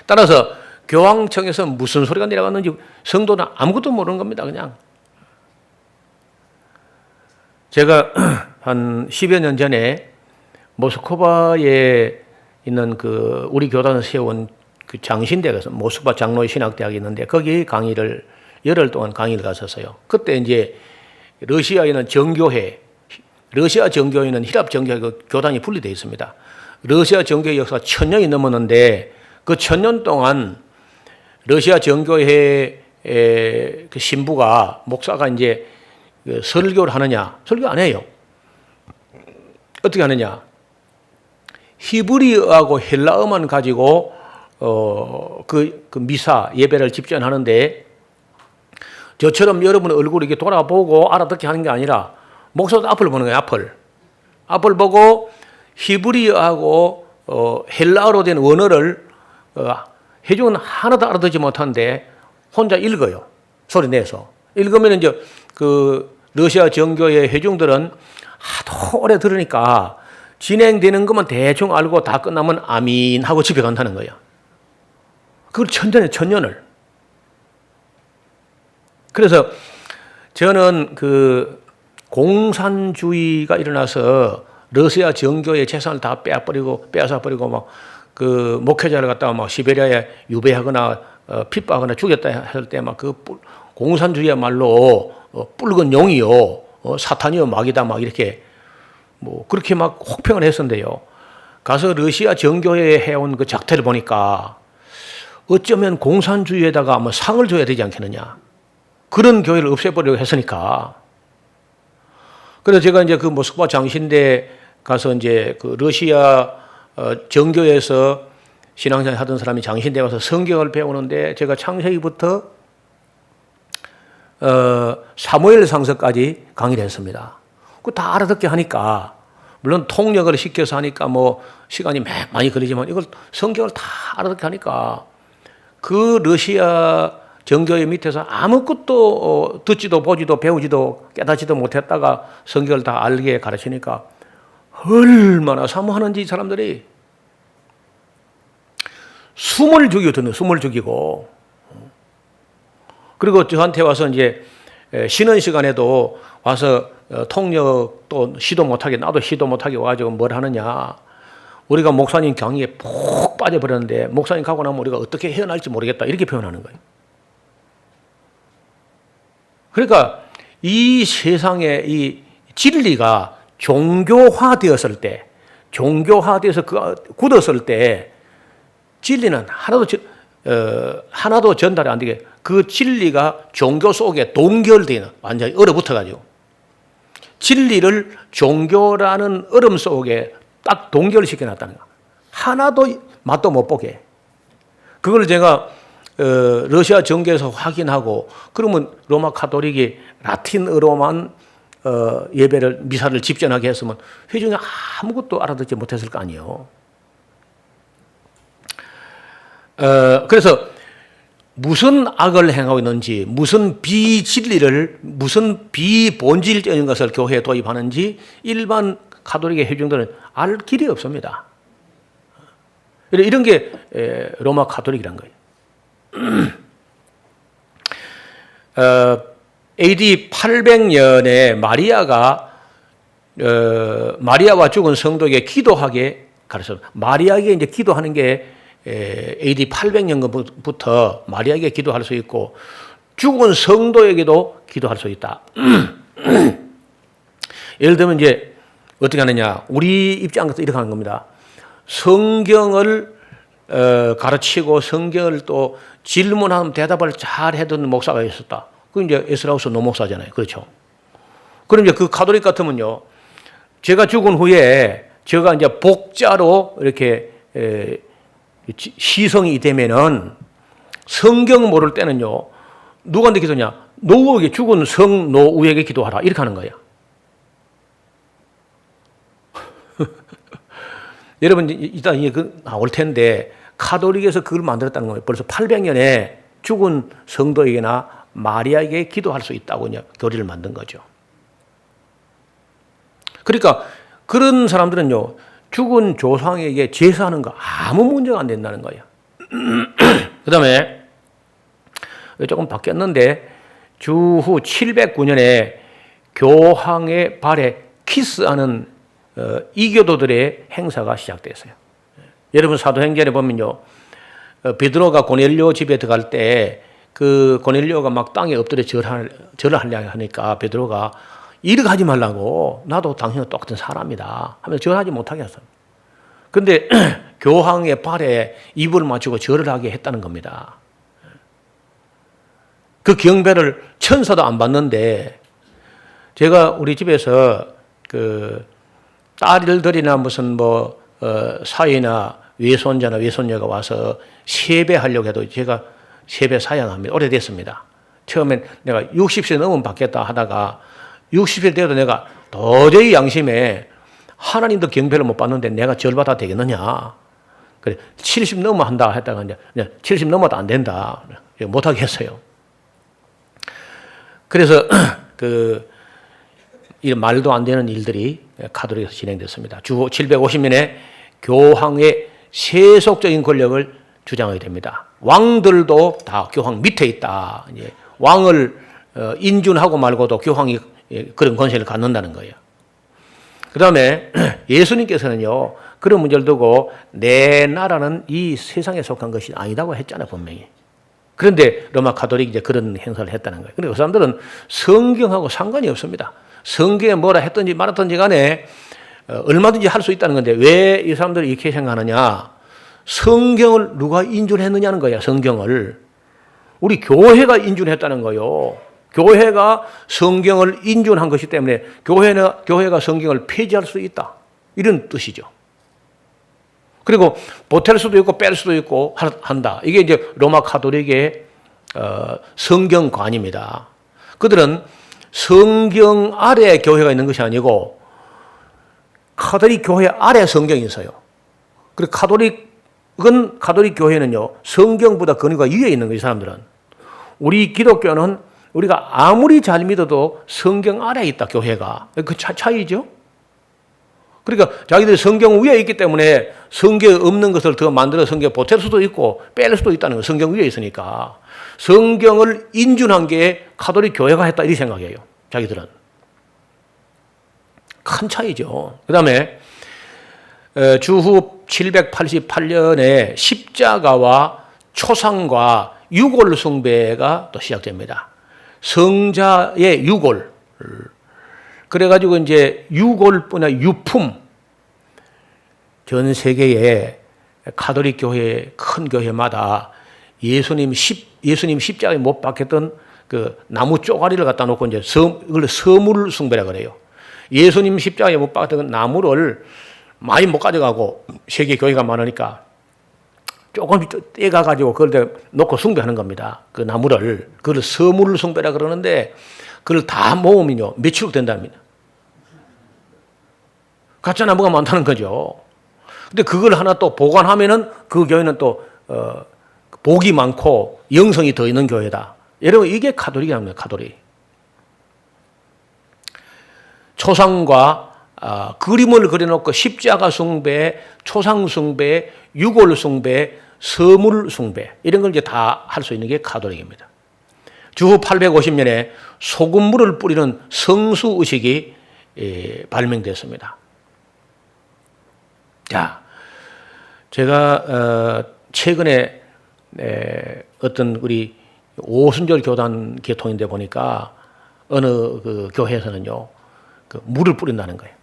A: 따라서 교황청에서 무슨 소리가 내려갔는지 성도는 아무것도 모르는 겁니다. 그냥. 제가 한 10여 년 전에 모스크바에 있는 우리 교단을 세운 장신대에서 모스크바 장로의 신학대학이 있는데 거기 강의를 열흘 동안 강의를 갔었어요. 그때 이제 러시아에 있는 정교회, 러시아 정교회는 히랍 정교회 교단이 분리되어 있습니다. 러시아 정교회 역사가 1000년이 넘었는데 그 1000년 동안 러시아 정교회 그 신부가 목사가 이제 설교를 하느냐? 설교 안 해요. 어떻게 하느냐? 히브리어하고 헬라어만 가지고 그 미사 예배를 집전하는데 저처럼 여러분 얼굴을 이렇게 돌아보고 알아듣게 하는 게 아니라 목사도 앞을 보는 거예요. 앞을 보고 히브리어하고 헬라어로 된 원어를 회중은 하나도 알아듣지 못하는데 혼자 읽어요. 소리 내서. 읽으면 이제 러시아 정교회 회중들은 하도 오래 들으니까 진행되는 것만 대충 알고 다 끝나면 아민 하고 집에 간다는 거야. 그걸 천년을. 그래서 저는 공산주의가 일어나서 러시아 정교의 재산을 다 빼앗아버리고 막 목회자를 갖다가 막 시베리아에 유배하거나 핍박하거나 죽였다 할 때 막 공산주의야말로 붉은 용이요. 사탄이여 마귀다 막 이렇게 뭐 그렇게 막 혹평을 했었는데요. 가서 러시아 정교회에 해온 그 작태를 보니까 어쩌면 공산주의에다가 뭐 상을 줘야 되지 않겠느냐. 그런 교회를 없애버리려고 했으니까. 그래서 제가 이제 그 모스크바 장신대 가서 이제 그 러시아 정교회에서 신앙생활 하던 사람이 장신대 와서 성경을 배우는데 제가 창세기부터 사무엘 상서까지 강의를 했습니다. 그 다 알아듣게 하니까 물론 통역을 시켜서 하니까 뭐 시간이 많이 걸리지만 이걸 성경을 다 알아듣게 하니까 그 러시아 정교회 밑에서 아무것도 듣지도 보지도 배우지도 깨닫지도 못했다가 성경을 다 알게 가르치니까 얼마나 사모하는지 이 사람들이 숨을 죽이고 듣는 숨을 죽이고 그리고 저한테 와서 이제 쉬는 시간에도 와서 통역도 시도 못하게 나도 시도 못하게 와가지고 뭘 하느냐 우리가 목사님 강의에 푹 빠져버렸는데 목사님 가고 나면 우리가 어떻게 헤어날지 모르겠다 이렇게 표현하는 거예요. 그러니까 이 세상에 이 진리가 종교화되었을 때 종교화되어서 굳었을 때 진리는 하나도 전달이 안 되게 그 진리가 종교 속에 동결되는 완전히 얼어붙어가지고 진리를 종교라는 얼음 속에 딱 동결시켜 놨다는 거. 하나도 맛도 못 보게. 그걸 제가 러시아 정교에서 확인하고 그러면 로마 가톨릭이 라틴어로만 예배를 미사를 집전하게 했으면 회중이 아무것도 알아듣지 못했을 거 아니에요. 그래서 무슨 악을 행하고 있는지 무슨 비진리를 무슨 비본질적인 것을 교회에 도입하는지 일반 가톨릭의 회중들은 알 길이 없습니다. 이런 게 로마 가톨릭이란 거예요. AD 800년에 마리아와 죽은 성도에게 기도하게 가르쳤습니다. 마리아에게 이제 기도하는 게 AD 800년부터 마리아에게 기도할 수 있고 죽은 성도에게도 기도할 수 있다. 예를 들면 이제 어떻게 하느냐? 우리 입장에서 이렇게 하는 겁니다. 성경을 가르치고 성경을 또 질문하면 대답을 잘 해둔 목사가 있었다. 그 이제 에스라우스 노목사잖아요. 그렇죠? 그럼 이제 그 가톨릭 같으면요. 제가 죽은 후에 제가 이제 복자로 이렇게 시성이 되면은 성경 모를 때는요. 누구한테 기도냐? 노우에게 죽은 성노우에게 기도하라. 이렇게 하는 거예요. 여러분 이따 이게 나올 텐데 가톨릭에서 그걸 만들었다는 거예요. 벌써 800년에 죽은 성도에게나 마리아에게 기도할 수 있다고 이제 교리를 만든 거죠. 그러니까 그런 사람들은요. 죽은 조상에게 제사하는 거 아무 문제가 안 된다는 거예요. 그 다음에 조금 바뀌었는데 주후 709년에 교황의 발에 키스하는 이교도들의 행사가 시작됐어요. 여러분 사도행전에 보면요. 베드로가 고넬료 집에 들어갈 때 그 고넬료가 막 땅에 엎드려 절을 하려고 하니까 베드로가 이렇게 하지 말라고 나도 당신은 똑같은 사람이다 하면서 절하지 못하게 했어요. 그런데 교황의 발에 입을 맞추고 절을 하게 했다는 겁니다. 그 경배를 천사도 안 받는데 제가 우리 집에서 그 딸들이나 무슨 뭐 사위나 외손자나 외손녀가 와서 세배하려고 해도 제가 세배 사양합니다. 오래됐습니다. 처음엔 내가 60세 넘으면 받겠다 하다가 60세 돼도 내가 도저히 양심에 하나님도 경배를 못 받는데 내가 절 받아도 되겠느냐. 그래 70 넘어 한다 했다가 이제 70 넘어도 안 된다. 못하게 했어요. 그래서 이 말도 안 되는 일들이 가톨릭에서 진행됐습니다. 주 750년에 교황의 세속적인 권력을 주장하게 됩니다. 왕들도 다 교황 밑에 있다. 이제 왕을 인준하고 말고도 교황이 그런 권세를 갖는다는 거예요. 그 다음에 예수님께서는요, 그런 문제를 두고 내 나라는 이 세상에 속한 것이 아니다고 했잖아요, 분명히. 그런데 로마 가톨릭이 이제 그런 행사를 했다는 거예요. 그런데 그 사람들은 성경하고 상관이 없습니다. 성경에 뭐라 했든지 말았든지 간에 얼마든지 할 수 있다는 건데 왜 이 사람들이 이렇게 생각하느냐? 성경을 누가 인준했느냐는 거야. 성경을. 우리 교회가 인준했다는 거요. 교회가 성경을 인준한 것이기 때문에 교회가 성경을 폐지할 수 있다. 이런 뜻이죠. 그리고 보탤 수도 있고 뺄 수도 있고 한다. 이게 이제 로마 가톨릭의 성경관입니다. 그들은 성경 아래 교회가 있는 것이 아니고 가톨릭 교회 아래 성경이 있어요. 그리고 가톨릭 교회는요, 성경보다 권위가 위에 있는 거예요, 이 사람들은. 우리 기독교는 우리가 아무리 잘 믿어도 성경 아래에 있다, 교회가. 그 차이죠? 그러니까 자기들이 성경 위에 있기 때문에 성경에 없는 것을 더 만들어 성경에 보탤 수도 있고 뺄 수도 있다는 거예요. 성경 위에 있으니까. 성경을 인준한 게 가톨릭 교회가 했다, 이 생각이에요, 자기들은. 큰 차이죠. 그 다음에 주후 788년에 십자가와 초상과 유골 숭배가 또 시작됩니다. 성자의 유골. 그래가지고 이제 유골뿐 아니라 유품. 전 세계의 가톨릭 교회, 큰 교회마다 예수님 십자가에 못 박혔던 그 나무 쪼가리를 갖다 놓고 이제 그걸 서물 숭배라 그래요. 예수님 십자가에 못 박혔던 나무를 많이 못 가져가고 세계 교회가 많으니까 조금 떼가가지고 그걸 놓고 숭배하는 겁니다. 그 나무를. 그걸 서물 숭배라 그러는데 그걸 다 모으면요, 며칠 된답니다. 가짜 나무가 많다는 거죠. 근데 그걸 하나 또 보관하면은 그 교회는 또, 복이 많고 영성이 더 있는 교회다. 여러분, 이게 가톨릭이랍니다, 가톨릭. 초상과 그림을 그려놓고 십자가 숭배, 초상 숭배, 유골 숭배, 서물 숭배, 이런 걸 이제 다 할 수 있는 게 가톨릭입니다. 주후 850년에 소금물을 뿌리는 성수 의식이 발명됐습니다. 자, 제가 최근에 어떤 우리 오순절 교단 계통인데 보니까 어느 그 교회에서는요, 그 물을 뿌린다는 거예요.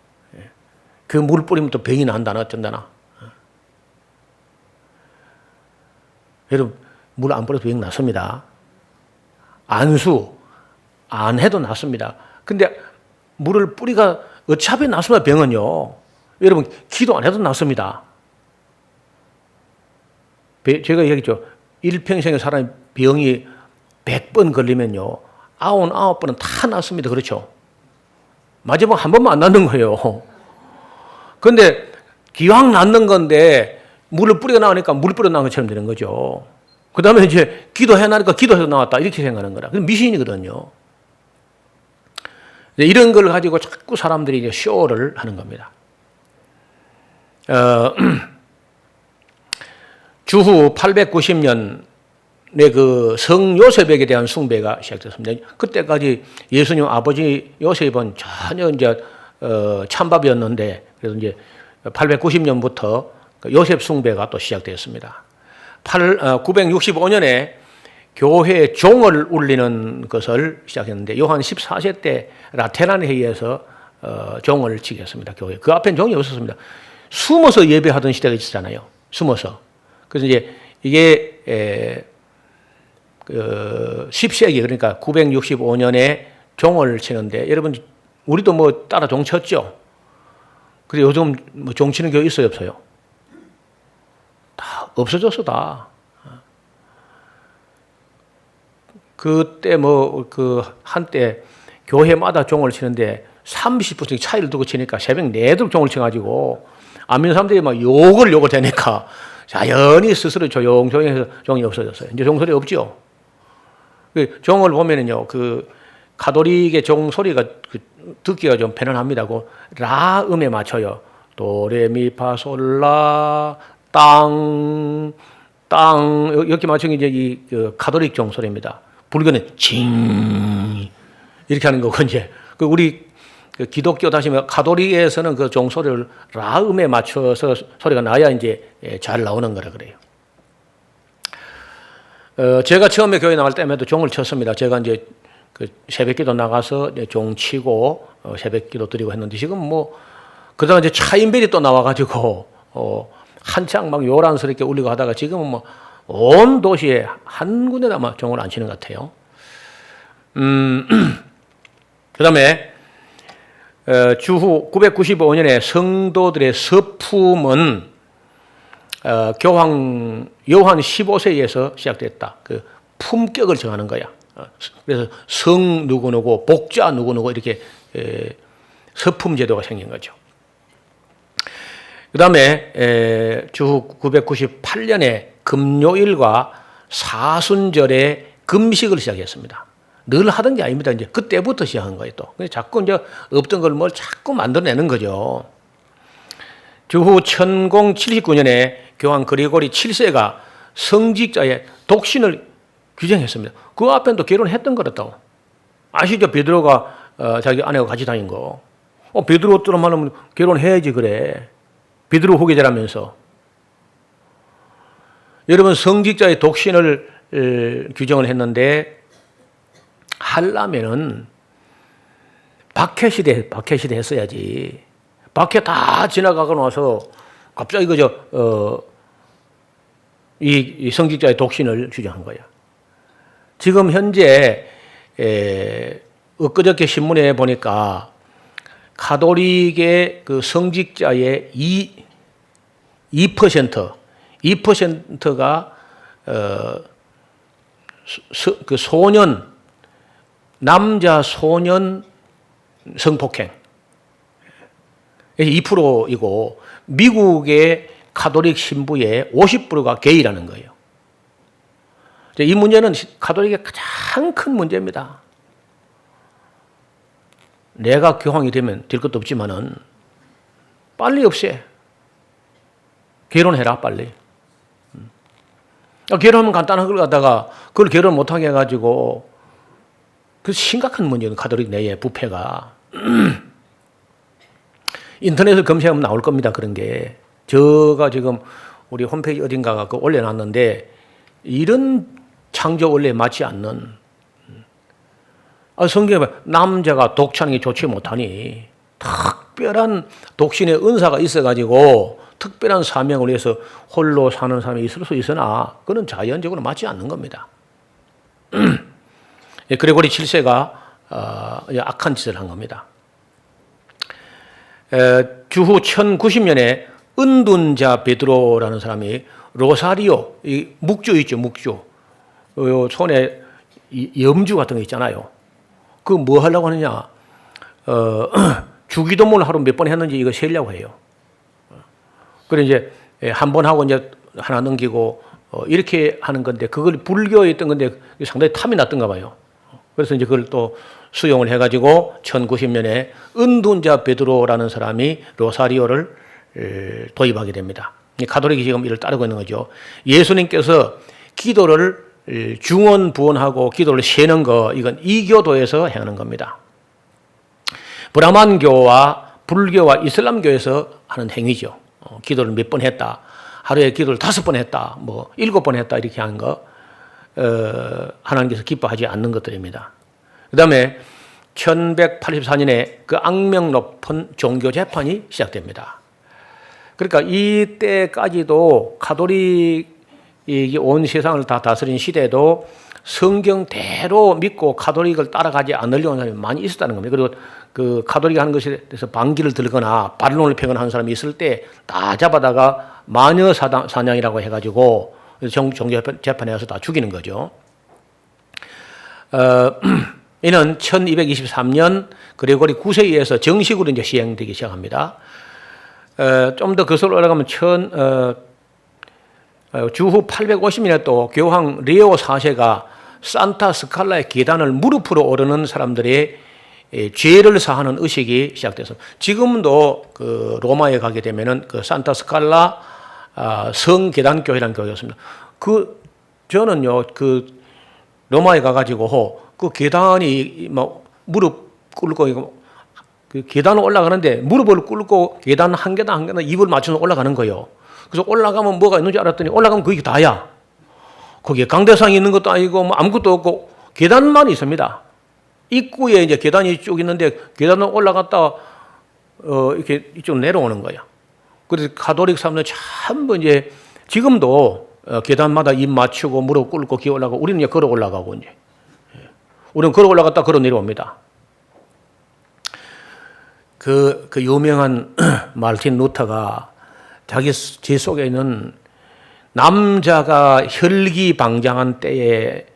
A: 그 물 뿌리면 또 병이 난다나 어쩐다나. 여러분, 물 안 뿌려도 병 났습니다. 안수 안 해도 났습니다. 근데 물을 뿌리가 어차피 났습니다, 병은요. 여러분, 기도 안 해도 났습니다. 제가 얘기했죠. 일평생에 사람이 병이 100번 걸리면요, 99번은 다 났습니다. 그렇죠? 마지막 한 번만 안 낫는 거예요. 그런데 기왕 낫는 건데 물을 뿌리가 나오니까 물 뿌려 나온 것처럼 되는 거죠. 그 다음에 이제 기도해 나니까 기도해서 나왔다, 이렇게 생각하는 거라. 그건 미신이거든요. 이런 걸 가지고 자꾸 사람들이 이제 쇼를 하는 겁니다. 주후 890년에 그 성 요셉에게 대한 숭배가 시작됐습니다. 그때까지 예수님 아버지 요셉은 전혀 이제 찬밥이었는데, 그래서 이제 890년부터 요셉 숭배가 또 시작되었습니다. 965년에 교회 종을 울리는 것을 시작했는데, 요한 14세 때 라테란 회의에서 종을 치게 했습니다. 교회. 그 앞엔 종이 없었습니다. 숨어서 예배하던 시대가 있었잖아요. 숨어서. 그래서 이제 이게 10세기, 그러니까 965년에 종을 치는데, 여러분, 우리도 뭐 따라 종 쳤죠? 근데 요즘 뭐 종 치는 교회 있어요, 없어요? 다 없어졌어, 다. 그때 뭐 그 한때 교회마다 종을 치는데 30분씩 차이를 두고 치니까 새벽 4들 종을 쳐가지고 안 믿는 사람들이 막 욕을 대니까 자연히 스스로 조용조용 해서 종이 없어졌어요. 이제 종소리 없죠. 그 종을 보면은요, 그 가톨릭의 종 소리가 듣기가 좀 편안합니다. 그 라 음에 맞춰요. 도레미파솔라 땅 이렇게 맞춘 게 이제 이 가톨릭 종 소리입니다. 불교는 징 이렇게 하는 거고, 이제 그 우리 기독교 다시면 가톨릭에서는 그 종 소리를 라 음에 맞춰서 소리가 나야 이제 잘 나오는 거라 그래요. 제가 처음에 교회 나갈 때마다 종을 쳤습니다. 제가 이제 그 새벽기도 나가서 종치고 새벽기도 드리고 했는데 지금 뭐 그다음 이제 차인벨이 또 나와가지고 한창 막 요란스럽게 울리고 하다가 지금은 뭐 온 도시에 한 군데도 아마 종을 안 치는 것 같아요. 그다음에 주후 995년에 성도들의 서품은 교황 요한 15세에서 시작됐다. 그 품격을 정하는 거야. 그래서 성 누구누구, 복자 누구누구 이렇게 서품 제도가 생긴 거죠. 그 다음에 주후 998년에 금요일과 사순절에 금식을 시작했습니다. 늘 하던 게 아닙니다. 이제 그때부터 시작한 거예요. 또 자꾸 이제 없던 걸 뭘 자꾸 만들어내는 거죠. 주후 1079년에 교황 그리고리 7세가 성직자의 독신을 규정했습니다. 그 앞엔 또 결혼했던 거랬다고. 아시죠? 베드로가 자기 아내와 같이 다닌 거. 베드로처럼 하면 결혼해야지 그래. 베드로 후계자라면서. 여러분 성직자의 독신을 규정을 했는데 하려면은 박해시대 했어야지. 박해 다 지나가고 나서 갑자기 이 성직자의 독신을 주장한 거야. 지금 현재 엊그저께 신문에 보니까 가톨릭의 그 성직자의 2%가 그 소년 남자 소년 성폭행 2%이고 미국의 가톨릭 신부의 50%가 게이라는 거예요. 이 문제는 가톨릭의 가장 큰 문제입니다. 내가 교황이 되면 될 것도 없지만은 빨리 없애. 결혼해라 빨리. 결혼하면 간단한 걸 갖다가 그걸 결혼 못하게 해가지고 그 심각한 문제는 가톨릭 내에 부패가 인터넷을 검색하면 나올 겁니다. 그런 게 제가 지금 우리 홈페이지 어딘가가 그 올려놨는데 이런 창조 원리에 맞지 않는 성경에 남자가 독차는 게 좋지 못하니 특별한 독신의 은사가 있어가지고 특별한 사명을 위해서 홀로 사는 사람이 있을 수 있으나 그건 자연적으로 맞지 않는 겁니다. 그리고리 7세가 악한 짓을 한 겁니다. 주후 1090년에 은둔자 베드로라는 사람이 로사리오, 이 묵주 있죠, 묵주. 손에 염주 같은 거 있잖아요. 그 뭐 하려고 하느냐? 주기도문을 하루 몇 번 했는지 이거 세려고 해요. 그래 이제 한 번 하고 이제 하나 넘기고 이렇게 하는 건데 그걸 불교에 있던 건데 상당히 탐이 났던가 봐요. 그래서 이제 그걸 또 수용을 해가지고 1090년에 은둔자 베드로라는 사람이 로사리오를 도입하게 됩니다. 가톨릭이 지금 이를 따르고 있는 거죠. 예수님께서 기도를 중언 부언하고 기도를 세는 거 이건 이교도에서 행하는 겁니다. 브라만교와 불교와 이슬람교에서 하는 행위죠. 기도를 몇 번 했다. 하루에 기도를 5번 했다. 뭐 7번 했다. 이렇게 하는 거 하나님께서 기뻐하지 않는 것들입니다. 그 다음에 1184년에 그 악명 높은 종교 재판이 시작됩니다. 그러니까 이때까지도 가톨릭이 온 세상을 다 다스린 시대에도 성경대로 믿고 가톨릭을 따라가지 않으려는 사람이 많이 있었다는 겁니다. 그리고 그 가톨릭이 하는 것에 대해서 반기를 들거나 반론을 펴거나 하는 사람이 있을 때 다 잡아다가 마녀 사냥이라고 해가지고 종교 재판에 가서 다 죽이는 거죠. 이는 1223년 그레고리 9세에 의해서 정식으로 이제 시행되기 시작합니다. 좀 더 거슬러 올라가면 주후 850년에 또 교황 레오 4세가 산타 스칼라의 계단을 무릎으로 오르는 사람들의 죄를 사하는 의식이 시작돼서 지금도 그 로마에 가게 되면은 그 산타 스칼라 성계단교회라는 교회가 있습니다. 저는요 그 로마에 가가지고 그 계단이 막 무릎 꿇고 그 계단을 올라가는데 무릎을 꿇고 계단 한 계단 한 계단 입을 맞춰서 올라가는 거예요. 그래서 올라가면 뭐가 있는지 알았더니 올라가면 그게 다야. 거기에 강대상이 있는 것도 아니고 뭐 아무것도 없고 계단만 있습니다. 입구에 이제 계단이 쭉 있는데 계단을 올라갔다 이렇게 이쪽 내려오는 거야. 그래서 가톨릭 사람들 전부 이제 지금도 계단마다 입 맞추고 무릎 꿇고 기어 올라가고 우리는 이제 걸어 올라가고 이제 우리는 걸어 올라갔다 걸어 내려옵니다. 그 유명한 마르틴 루터가 자기 제 속에 있는 남자가 혈기방장한 때에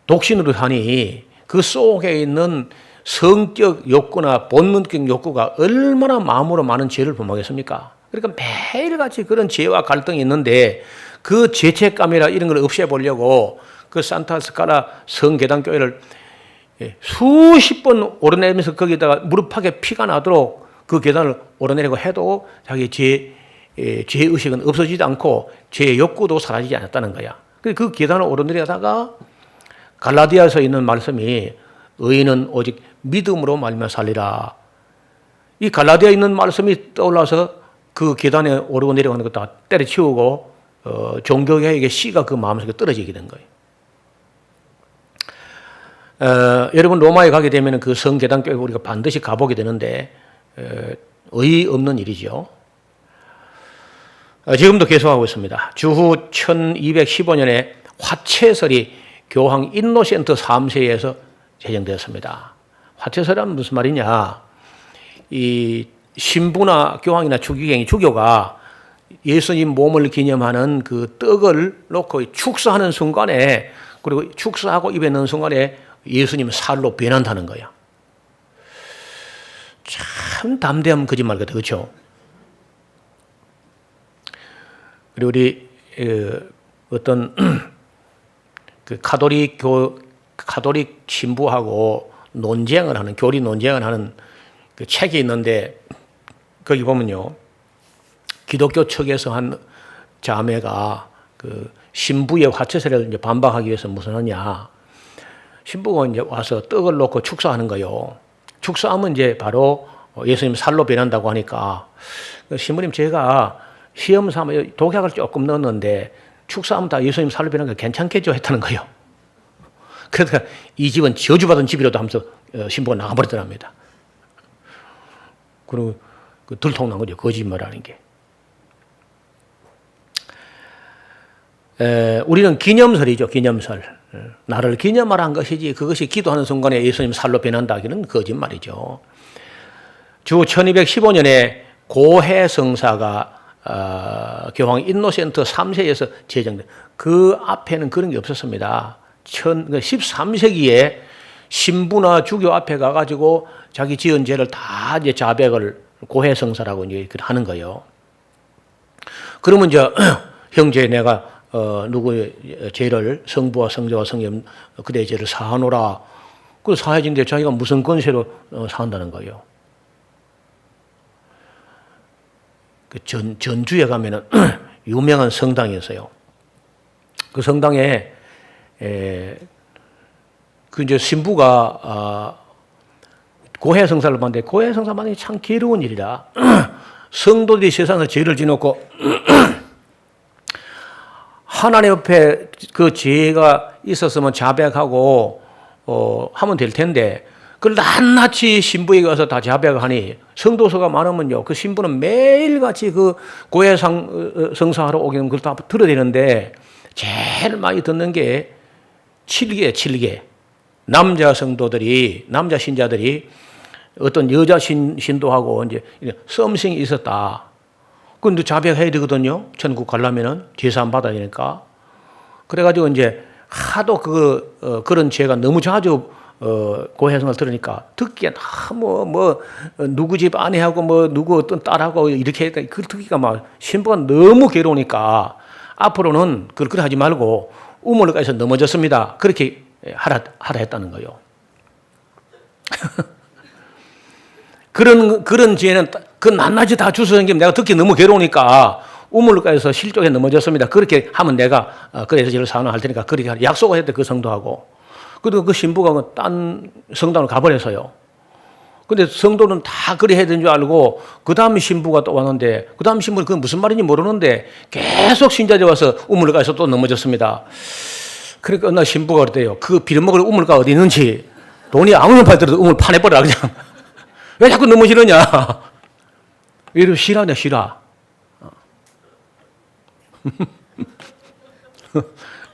A: 독신으로 사니 그 속에 있는 성적 욕구나 본능적 욕구가 얼마나 마음으로 많은 죄를 범하겠습니까? 그러니까 매일같이 그런 죄와 갈등이 있는데 그 죄책감이라 이런 걸 없애보려고 그 산타 스카라 성계단교회를 수십 번 오르내리면서 거기다가 무릎팍에 피가 나도록 그 계단을 오르내리고 해도 자기 죄의식은 없어지지 않고 죄의 욕구도 사라지지 않았다는 거야. 그 계단을 오르내리다가 갈라디아서 있는 말씀이 의인은 오직 믿음으로 말미암아 살리라. 이 갈라디아에 있는 말씀이 떠올라서 그 계단에 오르고 내려가는 것 다 때려치우고 종교개혁의 씨가 그 마음속에 떨어지게 된 거예요. 여러분 로마에 가게 되면 그 성계단교회 우리가 반드시 가보게 되는데 의의 없는 일이죠. 지금도 계속하고 있습니다. 주후 1215년에 화채설이 교황 인노센트 3세에서 제정되었습니다. 화채설은 무슨 말이냐? 이 신부나 교황이나 추기경이 주교가 예수님 몸을 기념하는 그 떡을 놓고 축사하는 순간에 그리고 축사하고 입에 넣는 순간에 예수님 살로 변한다는 거야. 참 담대한 거짓말 같아, 그렇죠? 그리고 우리 어떤 그 가톨릭 신부하고 논쟁을 하는 교리 논쟁을 하는 그 책이 있는데 거기 보면요, 기독교 측에서 한 자매가 그 신부의 화채설을 이제 반박하기 위해서 무슨 하냐? 신부가 이제 와서 떡을 놓고 축사하는 거요. 축사하면 이제 바로 예수님 살로 변한다고 하니까 신부님 제가 시험 삼아 독약을 조금 넣었는데 축사하면 다 예수님 살로 변하는 거 괜찮겠죠? 했다는 거예요. 그러니까 이 집은 저주받은 집이라도 하면서 신부가 나가버리더랍니다. 그리고 그 들통난 거죠. 거짓말하는 게. 우리는 기념설이죠. 기념설. 나를 기념하라는 것이지 그것이 기도하는 순간에 예수님 살로 변한다 하기는 거짓말이죠. 주 1215년에 고해성사가 교황 인노센트 3세에서 제정된 그 앞에는 그런 게 없었습니다. 13세기에 신부나 주교 앞에 가가지고 자기 지은 죄를 다 이제 자백을 고해성사라고 이제 하는 거예요. 그러면 이제 형제 내가 누구의 죄를 성부와 성자와 성령 그대의 죄를 사하노라. 그 사해진데 자기가 무슨 권세로 사한다는 거예요. 그 전주에 가면은 유명한 성당이 있어요. 그 성당에 그 이제 신부가 고해성사를 받는데 고해성사 받는 게 참 괴로운 일이라 성도들이 세상에서 죄를 지놓고 하나님 옆에 그 죄가 있었으면 자백하고 하면 될 텐데 그걸 낱낱이 신부에게 와서 다 자백하니 성도수가 많으면요 그 신부는 매일같이 그 고해성사하러 오기는 그걸 다 들어야 되는데 제일 많이 듣는 게 7개 남자 성도들이 남자 신자들이 어떤 여자 신도하고 이제 썸씽이 있었다. 근데 자백해야 되거든요. 천국 가려면은 제사 받아야 되니까. 그래가지고 이제 하도 그런 죄가 너무 자주 고해성을 들으니까 듣기에 누구 집 아내하고 누구 어떤 딸하고 이렇게 했다. 그 듣기가 막 신부가 너무 괴로우니까 앞으로는 그렇게 하지 말고 우물가에서 넘어졌습니다. 그렇게 하라 했다는 거예요. 그런 죄는 그 낱낱이 다 주워 생기면 내가 듣기 너무 괴로우니까 우물가에서 실족에 넘어졌습니다. 그렇게 하면 내가 그래서 저를 사원할 테니까 그렇게 약속을 했대 그 성도하고. 그리고 그 신부가 딴 성당으로 가버려서요. 근데 성도는 다 그래 해야 되는 줄 알고 그 다음 신부가 또 왔는데 그 다음 신부는 그건 무슨 말인지 모르는데 계속 신자들 와서 우물가에서 또 넘어졌습니다. 그러니까 어느 날 신부가 그랬대요. 그 빌먹을 우물가 어디 있는지 돈이 아무리 팔더라도 음을 파내버려 그냥. 왜 자꾸 너무 싫으냐? 이러면 싫어하냐 싫어.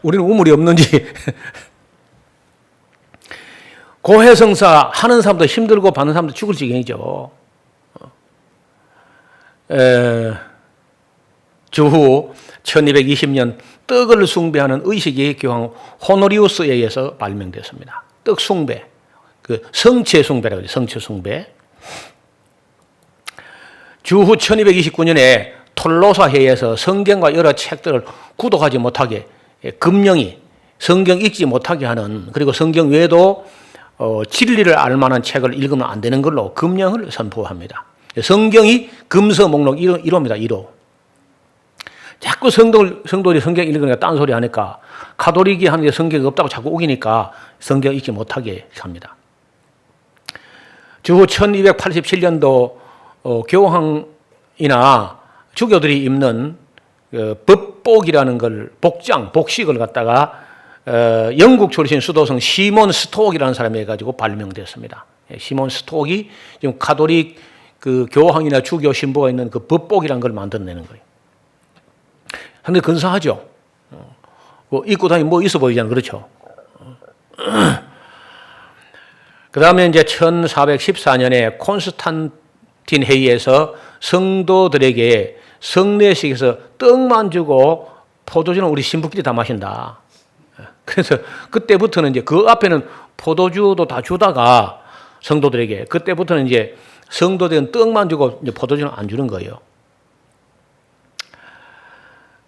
A: 우리는 우물이 없는지. 고해성사 하는 사람도 힘들고 받는 사람도 죽을 지경이죠. 주후 1220년 떡을 숭배하는 의식이 교황 호노리우스에 의해서 발명됐습니다. 떡 숭배, 그 성체 숭배라고 하죠. 성체 숭배. 주후 1229년에 톨로사 회의에서 성경과 여러 책들을 구독하지 못하게 금령이 성경 읽지 못하게 하는, 그리고 성경 외에도 진리를 알 만한 책을 읽으면 안 되는 걸로 금령을 선포합니다. 성경이 금서 목록 1호입니다. 1호. 자꾸 성도들이 성경 읽으니까 딴소리 하니까 가톨릭이 하는데 성경이 없다고 자꾸 우기니까 성경 읽지 못하게 합니다. 주후 1287년도 교황이나 주교들이 입는 법복이라는 걸, 복식을 갖다가 영국 출신 수도성 시몬 스톡이라는 사람이 해가지고 발명됐습니다. 시몬 스톡이 지금 가톨릭 그 교황이나 주교 신부가 있는 그 법복이라는 걸 만들어내는 거예요. 상당히 근사하죠. 입고 다니면 뭐 있어 보이잖아요. 그렇죠. 그 다음에 이제 1414년에 콘스탄틴 회의에서 성도들에게 성례식에서 떡만 주고 포도주는 우리 신부끼리 다 마신다. 그래서 그때부터는 이제 그 앞에는 포도주도 다 주다가 성도들에게, 그때부터는 이제 성도들은 떡만 주고 이제 포도주는 안 주는 거예요.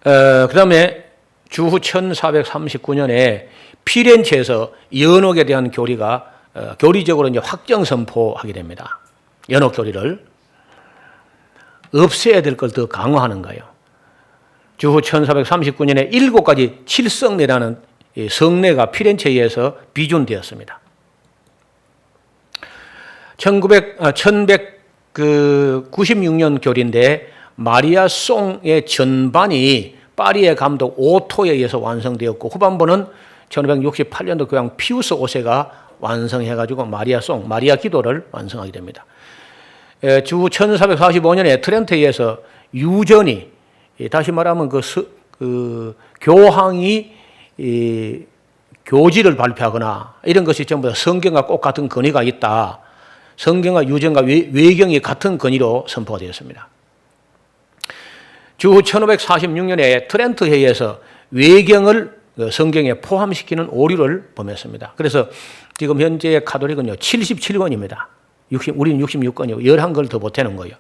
A: 그 다음에 주후 1439년에 피렌체에서 연옥에 대한 교리가 교리적으로 이제 확정 선포하게 됩니다. 연옥 교리를 없애야 될 걸 더 강화하는 거예요. 주후 1439년에 7가지 칠성례라는 성례가 피렌체에서 비준되었습니다. 1196년 교리인데 마리아 송의 전반이 파리의 감독 오토에 의해서 완성되었고, 후반부는 1568년도 교황 피우스 5세가 완성해가지고 마리아 송, 마리아 기도를 완성하게 됩니다. 주후 1445년에 트렌트에서 유전이, 다시 말하면 그 교황이 교지를 발표하거나 이런 것이 전부 다 성경과 꼭 같은 건의가 있다. 성경과 유전과 외경이 같은 건의로 선포가 되었습니다. 주후 1546년에 트렌트 회의에서 외경을 성경에 포함시키는 오류를 범했습니다. 그래서 지금 현재 가톨릭은요 77권입니다. 우리는 66권이고 11걸 더 보태는 거예요.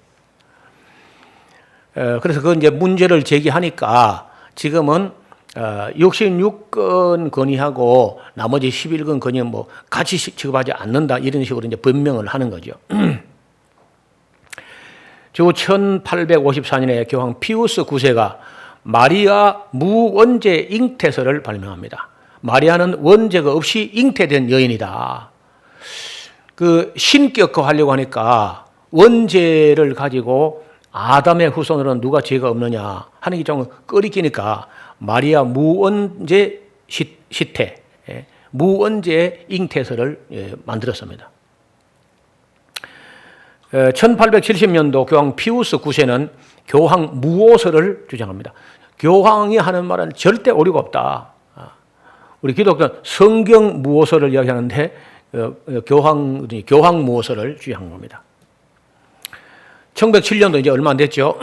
A: 그래서 그 이제 문제를 제기하니까 지금은 66건 건의하고 나머지 11건 건의는 뭐 같이 취급하지 않는다, 이런 식으로 이제 변명을 하는 거죠. 주 1854년에 교황 피우스 9세가 마리아 무원죄 잉태서를 발명합니다. 마리아는 원죄가 없이 잉태된 여인이다. 그 신격화하려고 하니까 원죄를 가지고 아담의 후손으로는 누가 죄가 없느냐 하는 게 좀 꺼리끼니까 마리아 무원죄 시태, 무원죄 잉태서를 만들었습니다. 1870년도 교황 피우스 9세는 교황 무오서를 주장합니다. 교황이 하는 말은 절대 오류가 없다. 우리 기독교는 성경 무오서를 이야기하는데 교황 무오서를 주장한 겁니다. 1907년도 이제 얼마 안 됐죠.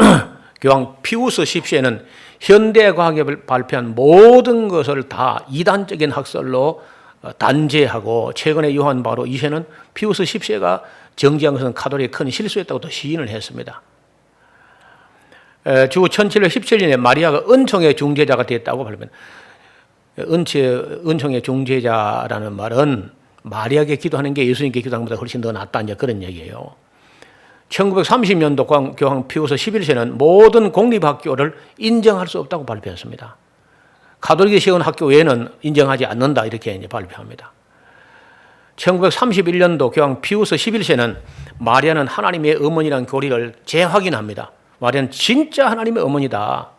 A: 교황 피우스 10세는 현대과학에 발표한 모든 것을 다 이단적인 학설로 단죄하고, 최근에 요한 바로 2세는 피우스 10세가 정지한 것은 가톨릭의 큰 실수였다고 또 시인을 했습니다. 주 1717년에 마리아가 은총의 중재자가 됐다고 발표합니다. 은총의 중재자라는 말은 마리아에게 기도하는 게 예수님께 기도하는 것보다 훨씬 더 낫다, 이제 그런 얘기예요. 1930년도 교황 피우스 11세는 모든 공립학교를 인정할 수 없다고 발표했습니다. 가톨릭이 세운 학교 외에는 인정하지 않는다, 이렇게 이제 발표합니다. 1931년도 교황 피우스 11세는 마리아는 하나님의 어머니라는 교리를 재확인합니다. 마리아는 진짜 하나님의 어머니다.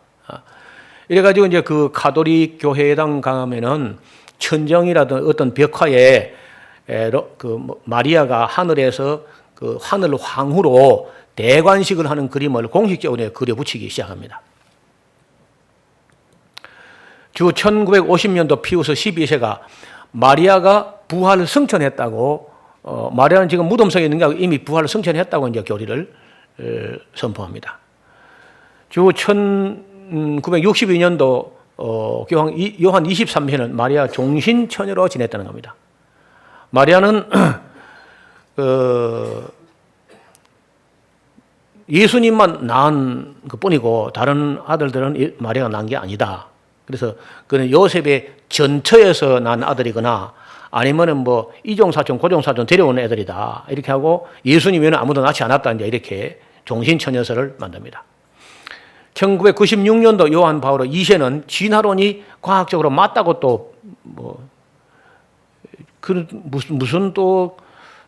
A: 이래가지고 이제 그 가톨릭 교회당 가면은 천정이라든 어떤 벽화에 마리아가 하늘에서 그 하늘 황후로 대관식을 하는 그림을 공식적으로 그려붙이기 시작합니다. 주 1950년도 피우스 12세가 마리아가 부활을 승천했다고, 마리아는 지금 무덤 속에 있는 게 아니고 이미 부활을 승천했다고 이제 교리를 선포합니다. 주 1962년도 요한 23세는 마리아 종신처녀로 지냈다는 겁니다. 마리아는 예수님만 낳은 것 뿐이고 다른 아들들은 마리아가 낳은 게 아니다. 그래서 그는 요셉의 전처에서 난 아들이거나 아니면은 뭐 이종사촌, 고종사촌 데려온 애들이다. 이렇게 하고 예수님 외에는 아무도 낳지 않았다. 이제 이렇게 종신처녀설을 만듭니다. 1996년도 요한 바오로 2세는 진화론이 과학적으로 맞다고 또 무슨 또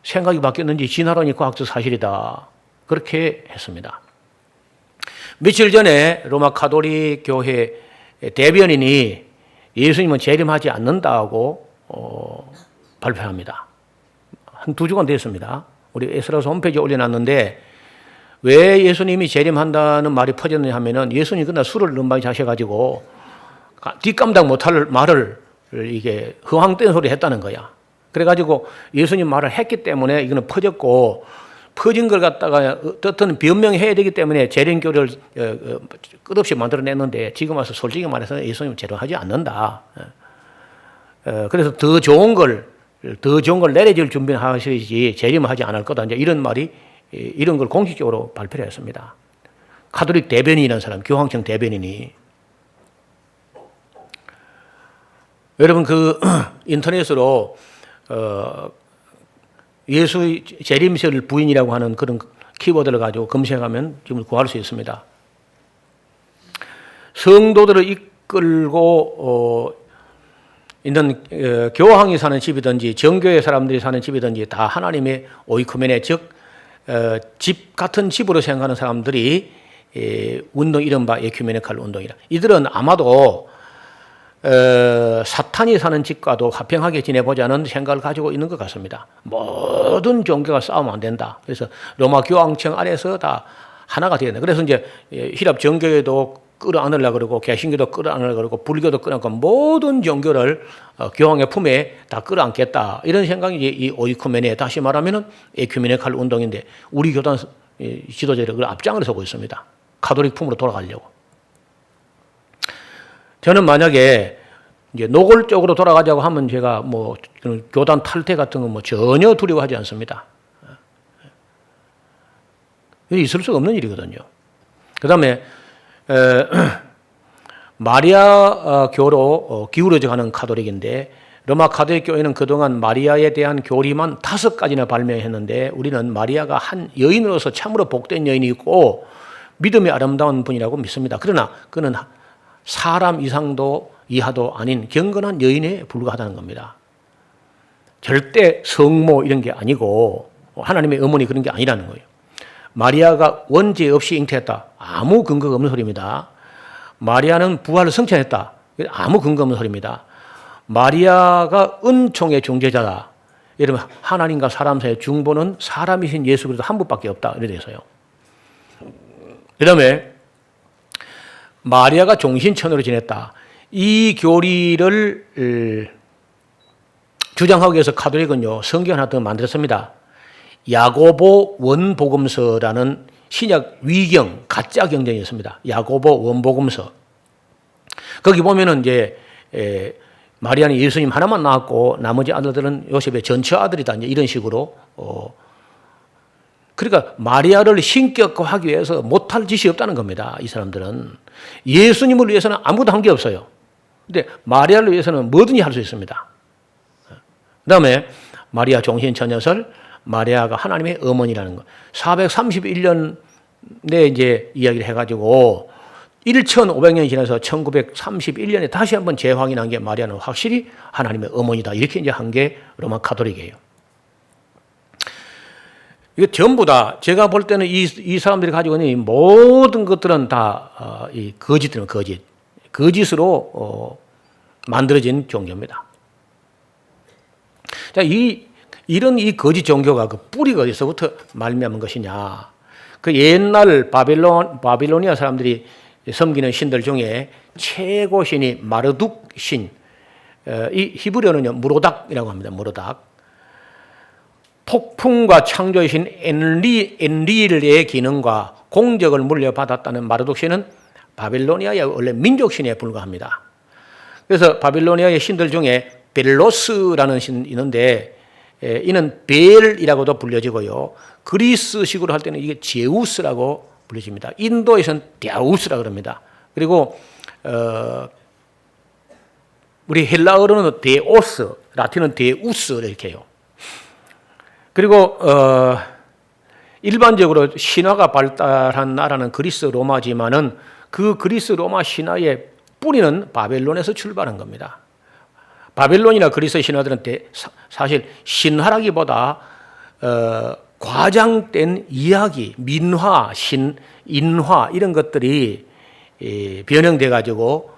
A: 생각이 바뀌었는지 진화론이 과학적 사실이다. 그렇게 했습니다. 며칠 전에 로마 가톨릭 교회 대변인이 예수님은 재림하지 않는다고 발표합니다. 한 2주간 됐습니다. 우리 에스라서 홈페이지에 올려놨는데 왜 예수님이 재림한다는 말이 퍼졌느냐 하면은 예수님이 그날 술을 너무 많이 자셔가지고 뒷감당 못할 말을 이게 허황된 소리 했다는 거야. 그래가지고 예수님 말을 했기 때문에 이거는 퍼졌고 퍼진 걸 갖다가 어떤 변명해야 되기 때문에 재림교를 끝없이 만들어냈는데 지금 와서 솔직히 말해서 예수님 재림하지 않는다. 그래서 더 좋은 걸 내려줄 준비를 하시지 재림하지 않을 거다. 이제 이런 걸 공식적으로 발표를 했습니다. 가톨릭 대변인이라는 사람, 교황청 대변인이. 여러분 그 인터넷으로 예수의 재림설 부인이라고 하는 그런 키워드를 가지고 검색하면 지금 구할 수 있습니다. 성도들을 이끌고 있는 교황이 사는 집이든지 정교회 사람들이 사는 집이든지 다 하나님의 오이쿠메네, 즉 집 같은 집으로 생각하는 사람들이 운동, 이른바 에큐메니칼 운동이라. 이들은 아마도 사탄이 사는 집과도 화평하게 지내보자는 생각을 가지고 있는 것 같습니다. 모든 종교가 싸우면 안 된다. 그래서 로마 교황청 안에서 다 하나가 되야 된다. 그래서 이제 히랍 정교회도 끌어안으려고 그러고 개신교도 끌어안으려고 그러고 불교도 끌어안고 모든 종교를 교황의 품에 다 끌어안겠다. 이런 생각이 이 오이쿠메네, 다시 말하면은 에큐메니칼 운동인데 우리 교단 지도자들이 그걸 앞장을 서고 있습니다. 가톨릭 품으로 돌아가려고. 저는 만약에 이제 노골적으로 돌아가자고 하면 제가 뭐 교단 탈퇴 같은 거 뭐 전혀 두려워하지 않습니다. 있을 수가 없는 일이거든요. 그 다음에 마리아 교로 기울어져 가는 가톨릭인데 로마 가톨릭 교회는 그동안 마리아에 대한 교리만 5가지나 발명했는데 우리는 마리아가 한 여인으로서 참으로 복된 여인이고 믿음이 아름다운 분이라고 믿습니다. 그러나 그는 사람 이하도 아닌 경건한 여인에 불과하다는 겁니다. 절대 성모 이런 게 아니고 하나님의 어머니 그런 게 아니라는 거예요. 마리아가 원죄 없이 잉태했다. 아무 근거가 없는 소리입니다. 마리아는 부활을 승천했다. 아무 근거 없는 소리입니다. 마리아가 은총의 중재자다. 여러분 하나님과 사람 사이의 중보는 사람이신 예수 그리스도 한 분밖에 없다. 이래 돼서요. 그 다음에 마리아가 종신처녀로 지냈다. 이 교리를 주장하기 위해서 가톨릭은요 성경 하나 더 만들었습니다. 야고보 원복음서라는 신약 위경 가짜 경전이 있습니다. 야고보 원복음서. 거기 보면은 이제 마리아는 예수님 하나만 낳았고 나머지 아들들은 요셉의 전처 아들이다. 이제 이런 식으로 그러니까 마리아를 신격화하기 위해서 못할 짓이 없다는 겁니다. 이 사람들은 예수님을 위해서는 아무도 한 게 없어요. 근데 마리아를 위해서는 뭐든지 할 수 있습니다. 그다음에 마리아 종신처녀설, 마리아가 하나님의 어머니라는 것. 431년에 이제 이야기를 해가지고 1500년이 지나서 1931년에 다시 한번 재확인한 게 마리아는 확실히 하나님의 어머니다. 이렇게 이제 한 게 로마 가톨릭이에요. 이거 전부 다 제가 볼 때는 이 사람들이 가지고 있는 이 모든 것들은 다 이 거짓들은 거짓으로 만들어진 종교입니다. 자, 이 이런 이 거짓 종교가 그 뿌리가 어디서부터 말미암은 것이냐. 그 옛날 바빌로니아 사람들이 섬기는 신들 중에 최고 신이 마르둑 신, 이 히브리어는요 무로닥이라고 합니다. 무로닥. 폭풍과 창조의 신 엔릴의 기능과 공적을 물려받았다는 마르둑 신은 바빌로니아의 원래 민족 신에 불과합니다. 그래서 바빌로니아의 신들 중에 벨로스라는 신이 있는데 이는 벨이라고도 불려지고요. 그리스식으로 할 때는 이게 제우스라고 불려집니다. 인도에서는 데우스라고 그럽니다. 그리고 우리 헬라어로는 데오스, 라틴은 데우스 이렇게 해요. 그리고 일반적으로 신화가 발달한 나라는 그리스 로마지만은 그 그리스 로마 신화의 뿌리는 바벨론에서 출발한 겁니다. 바벨론이나 그리스 신화들은 사실 신화라기보다 과장된 이야기, 민화, 인화 이런 것들이 변형돼 가지고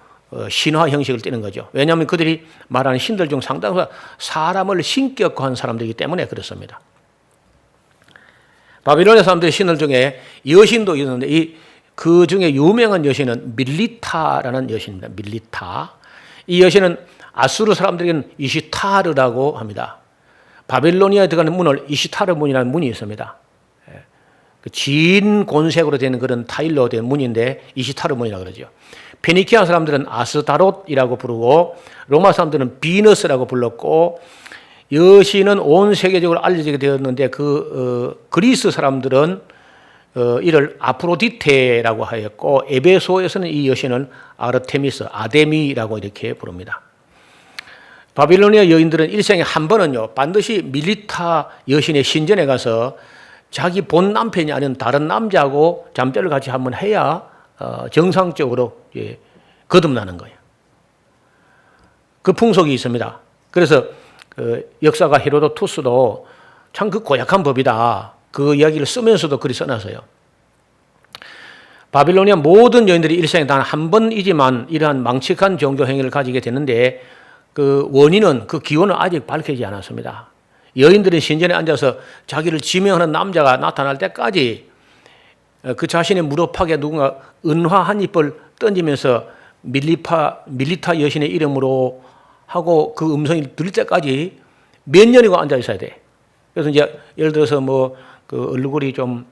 A: 신화 형식을 띠는 거죠. 왜냐하면 그들이 말하는 신들 중 상당수가 사람을 신격화한 사람들이기 때문에 그렇습니다. 바빌론의 사람들의 신들 중에 여신도 있는데 그 중에 유명한 여신은 밀리타라는 여신입니다. 밀리타. 이 여신은 아수르 사람들에게는 이시타르라고 합니다. 바빌로니아에 들어가는 문을 이시타르 문이라는 문이 있습니다. 진 곤색으로 된 그런 타일로 된 문인데 이시타르 문이라고 그러죠. 페니키아 사람들은 아스타롯이라고 부르고 로마 사람들은 비너스라고 불렀고 여신은 온 세계적으로 알려지게 되었는데 그리스 사람들은 이를 아프로디테라고 하였고 에베소에서는 이 여신을 아르테미스, 아데미라고 이렇게 부릅니다. 바빌로니아 여인들은 일생에 한 번은요 반드시 밀리타 여신의 신전에 가서 자기 본 남편이 아닌 다른 남자하고 잠자리를 같이 한번 해야 정상적으로 거듭나는 거예요. 그 풍속이 있습니다. 그래서 역사가 헤로도투스도 참 그 고약한 법이다. 그 이야기를 쓰면서도 글이 써놨어요. 바빌로니아 모든 여인들이 일생에 단 한 번이지만 이러한 망측한 종교 행위를 가지게 되는데 그 원인은 그 기원은 아직 밝혀지지 않았습니다. 여인들은 신전에 앉아서 자기를 지명하는 남자가 나타날 때까지 그 자신의 무릎팍에 누군가 은화 한 잎을 던지면서 밀리타 여신의 이름으로 하고 그 음성이 들릴 때까지 몇 년이고 앉아 있어야 돼. 그래서 이제 예를 들어서 뭐 그 얼굴이 좀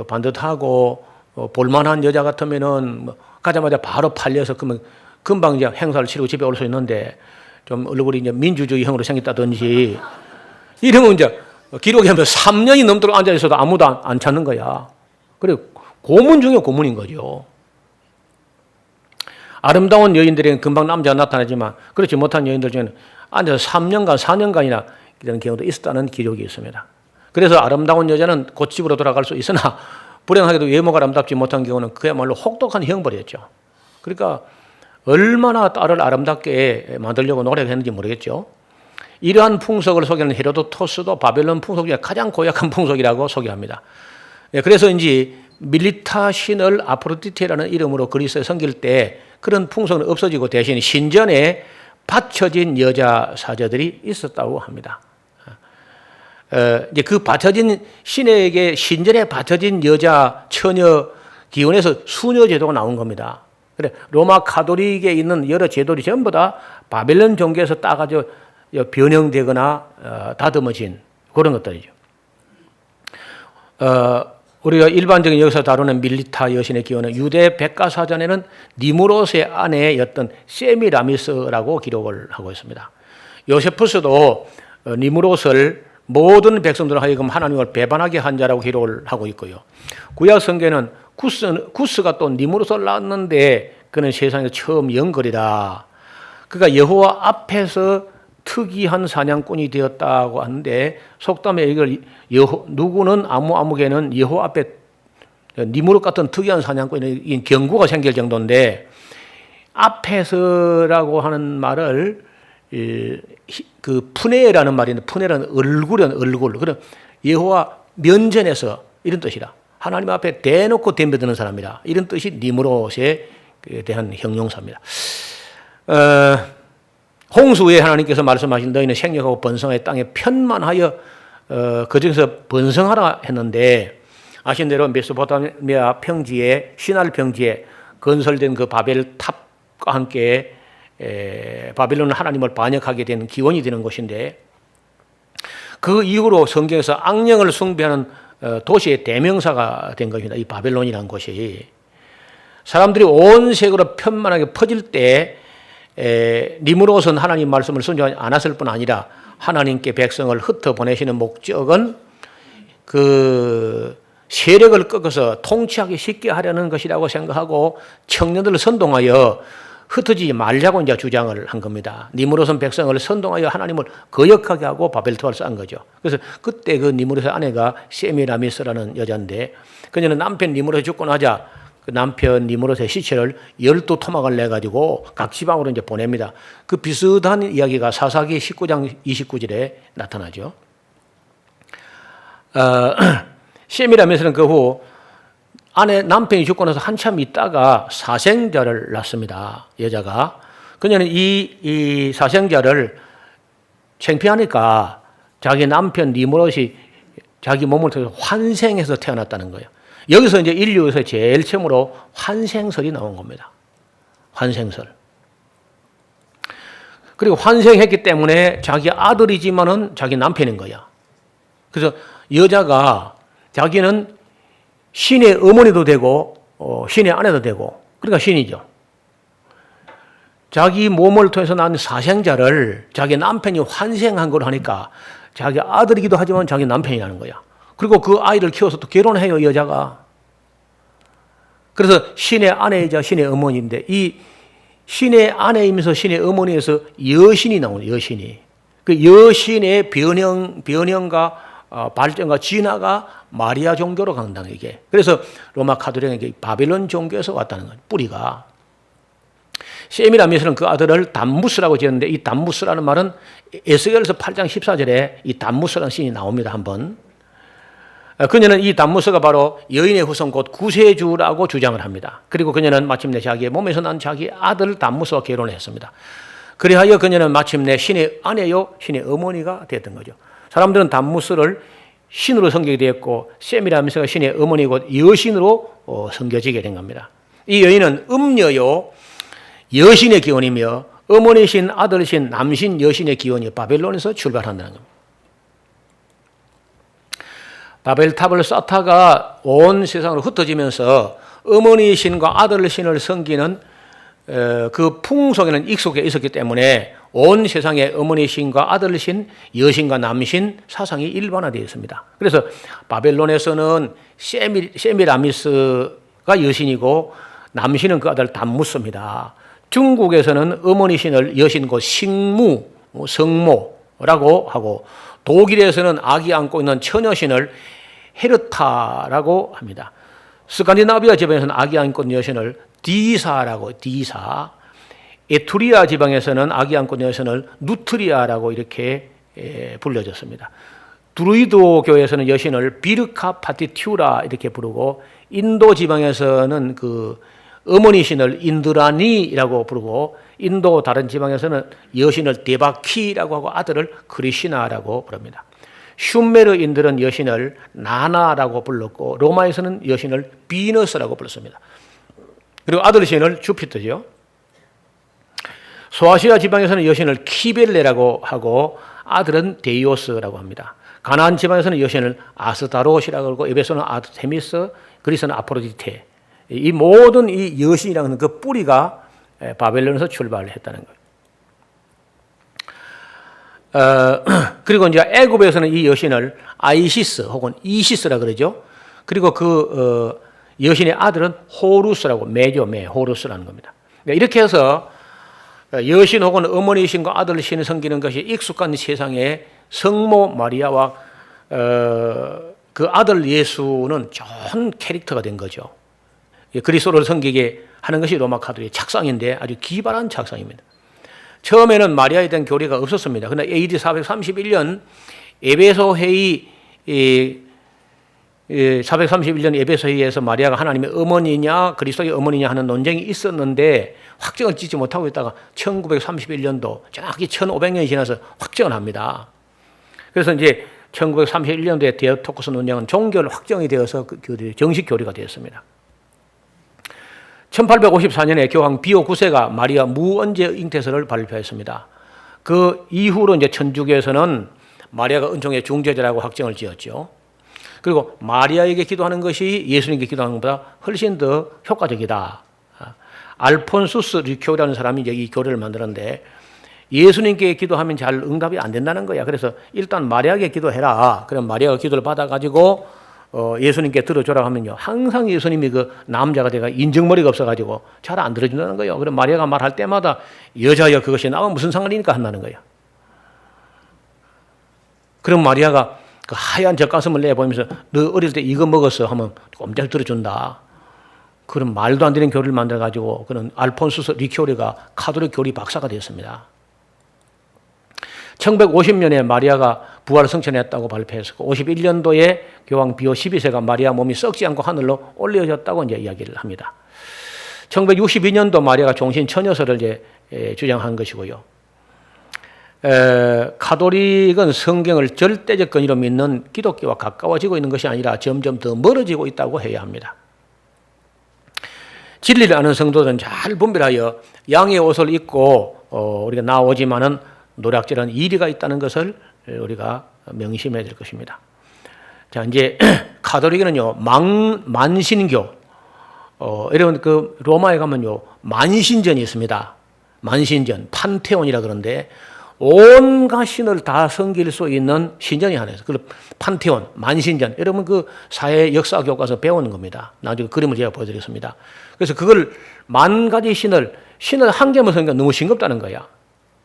A: 반듯하고 볼만한 여자 같으면은 뭐 가자마자 바로 팔려서 그러면 금방 이제 행사를 치르고 집에 올 수 있는데 좀 얼굴이 이제 민주주의형으로 생겼다든지 이러면 이제 기록에 하면 3년이 넘도록 앉아 있어도 아무도 안 찾는 거야. 그래 고문 중에 고문인 거죠. 아름다운 여인들에게는 금방 남자가 나타나지만 그렇지 못한 여인들 중에는 앉아서 3년간 4년간이나 이런 경우도 있었다는 기록이 있습니다. 그래서 아름다운 여자는 곧 집으로 돌아갈 수 있으나 불행하게도 외모가 아름답지 못한 경우는 그야말로 혹독한 형벌이었죠. 그러니까 얼마나 딸을 아름답게 만들려고 노력했는지 모르겠죠. 이러한 풍속을 소개하는 헤로도토스도 바벨론 풍속 중에 가장 고약한 풍속이라고 소개합니다. 그래서인지 밀리타 신을 아프로디테라는 이름으로 그리스에 섬길 때 그런 풍속은 없어지고 대신 신전에 바쳐진 여자 사제들이 있었다고 합니다. 이제 그 바쳐진 신에게 신전에 바쳐진 여자 처녀 기원에서 수녀 제도가 나온 겁니다. 그래 로마 가톨릭에 있는 여러 제도들이 전부 다 바벨론 종교에서 따가지고 변형되거나 다듬어진 그런 것들이죠. 우리가 일반적인 여기서 다루는 밀리타 여신의 기원은 유대 백과사전에는 니무롯의 아내였던 세미라미스라고 기록을 하고 있습니다. 요세푸스도 니무롯을 모든 백성들을 하여금 하나님을 배반하게 한 자라고 기록을 하고 있고요. 구약 성경에는 구스가 또 니무롯을 낳았는데 그는 세상에서 처음 영걸이다. 그가 여호와 앞에서 특이한 사냥꾼이 되었다고 하는데 속담에 이걸 누구는 아무개는 여호와 앞에 니무롯 같은 특이한 사냥꾼이 경고가 생길 정도인데 앞에서라고 하는 말을 그 푸네라는 말인데 푸네라는 얼굴 그럼 여호와 면전에서 이런 뜻이라 하나님 앞에 대놓고 덤벼드는 사람이라 이런 뜻이 니무롯에 대한 형용사입니다. 홍수 후에 하나님께서 말씀하신 너희는 생육하고 번성하여 땅에 편만하여 그중에서 번성하라 했는데 아신 대로 메소포타미아 평지에 시날 평지에 건설된 그 바벨 탑과 함께 바벨론은 하나님을 반역하게 된 기원이 되는 곳인데 그 이후로 성경에서 악령을 숭배하는 도시의 대명사가 된 것입니다. 이 바벨론이라는 곳이 사람들이 온 세계로 편만하게 퍼질 때 니므롯은 하나님 말씀을 순종하지 않았을 뿐 아니라 하나님께 백성을 흩어보내시는 목적은 그 세력을 꺾어서 통치하기 쉽게 하려는 것이라고 생각하고 청년들을 선동하여 흩어지지 말자고 이제 주장을 한 겁니다. 니므롯은 백성을 선동하여 하나님을 거역하게 하고 바벨탑을 쌓은 거죠. 그래서 그때 그 니므롯의 아내가 세미라미스라는 여자인데 그녀는 남편 니므롯이 죽고 나자 그 남편 니므롯의 시체를 12토막을 내가지고 각 지방으로 이제 보냅니다. 그 비슷한 이야기가 사사기 19장 29절에 나타나죠. 세미라미스는 그 후 아내 남편이 죽고 나서 한참 있다가 사생자를 낳습니다. 여자가. 그녀는 이 사생자를 창피하니까 자기 남편 니므롯이 자기 몸을 통해서 환생해서 태어났다는 거예요. 여기서 이제 인류에서 제일 처음으로 환생설이 나온 겁니다. 환생설. 그리고 환생했기 때문에 자기 아들이지만은 자기 남편인 거야. 그래서 여자가 자기는 신의 어머니도 되고 신의 아내도 되고 그러니까 신이죠. 자기 몸을 통해서 낳은 사생자를 자기 남편이 환생한 걸 하니까 자기 아들이기도 하지만 자기 남편이라는 거야. 그리고 그 아이를 키워서 또 결혼해요, 여자가. 그래서 신의 아내이자 신의 어머니인데 이 신의 아내이면서 신의 어머니에서 여신이 나오는 여신이. 그 여신의 변형과 발전과 진화가 마리아 종교로 간다는 게. 그래서 로마 카톨릭에게 바벨론 종교에서 왔다는 거예요. 뿌리가. 세미라미스는 그 아들을 담무스라고 지었는데 이 담무스라는 말은 에스겔서 8장 14절에 이 담무스라는 신이 나옵니다. 한번. 그녀는 이 담무스가 바로 여인의 후손 곧 구세주라고 주장을 합니다. 그리고 그녀는 마침내 자기의 몸에서 난 자기 아들 담무스와 결혼을 했습니다. 그리하여 그녀는 마침내 신의 아내요 신의 어머니가 되었던 거죠. 사람들은 담무스를 신으로 섬기게 되었고 세미라미스가 신의 어머니고 여신으로 섬겨지게 된 겁니다. 이 여인은 음녀요 여신의 기원이며 어머니신 아들신 남신 여신의 기원이 바벨론에서 출발한다는 겁니다. 바벨탑을 쌓다가 온 세상으로 흩어지면서 어머니 신과 아들 신을 섬기는 그 풍속에는 익숙해 있었기 때문에 온 세상에 어머니 신과 아들 신, 여신과 남신 사상이 일반화되어 있습니다. 그래서 바벨론에서는 세미라미스가 여신이고 남신은 그 아들 담무스입니다. 중국에서는 어머니 신을 여신 곧 식무, 성모라고 하고 독일에서는 아기 안고 있는 처녀신을 헤르타라고 합니다. 스칸디나비아 지방에서는 아기 안고 있는 여신을 디사라고 디사, 에투리아 지방에서는 아기 안고 있는 여신을 누트리아라고 이렇게 불려졌습니다. 두루이도 교에서는 여신을 비르카 파티튜라 이렇게 부르고 인도 지방에서는 그 어머니 신을 인드라니라고 부르고 인도 다른 지방에서는 여신을 데바키라고 하고 아들을 크리시나라고 부릅니다. 슈메르인들은 여신을 나나라고 불렀고 로마에서는 여신을 비너스라고 불렀습니다. 그리고 아들 신을 주피터죠. 소아시아 지방에서는 여신을 키벨레라고 하고 아들은 데이오스라고 합니다. 가나안 지방에서는 여신을 아스타롯이라고 하고 에베소는 아르테미스, 그리스는 아프로디테. 이 모든 이 여신이라는 그 뿌리가 바벨론에서 출발했다는 거예요. 그리고 이제 애굽에서는 이 여신을 아이시스 혹은 이시스라 그러죠. 그리고 그 여신의 아들은 호루스라고 매죠, 호루스라는 겁니다. 이렇게 해서 여신 혹은 어머니 신과 아들 신을 섬기는 것이 익숙한 세상에 성모 마리아와 그 아들 예수는 좋은 캐릭터가 된 거죠. 그리스도를 섬기게 하는 것이 로마 카톨릭의 착상인데 아주 기발한 착상입니다. 처음에는 마리아에 대한 교리가 없었습니다. 그러나 AD 431년 에베소 회의 431년 에베소 회의에서 마리아가 하나님의 어머니냐 그리스도의 어머니냐 하는 논쟁이 있었는데 확정을 짓지 못하고 있다가 1931년도 정확히 1500년이 지나서 확정을 합니다. 그래서 이제 1931년도에 데오토코스 논쟁은 종결 확정이 되어서 그 교리, 정식 교리가 되었습니다. 1854년에 교황 비오 9세가 마리아 무언제 잉태서를 발표했습니다. 그 이후로 이제 천주교에서는 마리아가 은총의 중재자라고 확정을 지었죠. 그리고 마리아에게 기도하는 것이 예수님께 기도하는 것보다 훨씬 더 효과적이다. 알폰수스 리쿄라는 사람이 이제 이 교리를 만들었는데 예수님께 기도하면 잘 응답이 안 된다는 거야. 그래서 일단 마리아에게 기도해라. 그럼 마리아가 기도를 받아가지고 예수님께 들어줘라 하면요. 항상 예수님이 그 남자가 돼가 인정머리가 없어가지고 잘 안 들어준다는 거예요. 그럼 마리아가 말할 때마다 여자여 그것이 나와 무슨 상관이니까 한다는 거예요. 그럼 마리아가 그 하얀 젖가슴을 내보면서 너 어릴 때 이거 먹었어 하면 꼼짝 들어준다. 그런 말도 안 되는 교리를 만들어가지고 그런 알폰수스 리쿄리가 카톨릭 교리 박사가 되었습니다. 1950년에 마리아가 부활을 성천했다고 발표했었고 51년도에 교황 비오 12세가 마리아 몸이 썩지 않고 하늘로 올려졌다고 이제 이야기를 합니다. 1962년도 마리아가 종신 처녀설을 이제 주장한 것이고요. 가톨릭은 성경을 절대적 권위로 믿는 기독교와 가까워지고 있는 것이 아니라 점점 더 멀어지고 있다고 해야 합니다. 진리를 아는 성도들은 잘 분별하여 양의 옷을 입고 우리가 나오지만은 노략질한 이리가 있다는 것을 우리가 명심해야 될 것입니다. 자, 이제 가톨릭에는요 만신교, 여러분 그 로마에 가면요 만신전이 있습니다. 만신전, 판테온이라 그러는데 온갖 신을 다 섬길 수 있는 신전이 하나 있어요. 그 판테온, 만신전. 여러분 그 사회 역사 교과서 배우는 겁니다. 나중에 그림을 제가 보여드리겠습니다. 그래서 그걸 만 가지 신을 한 개만 섬기면 너무 싱겁다는 거야.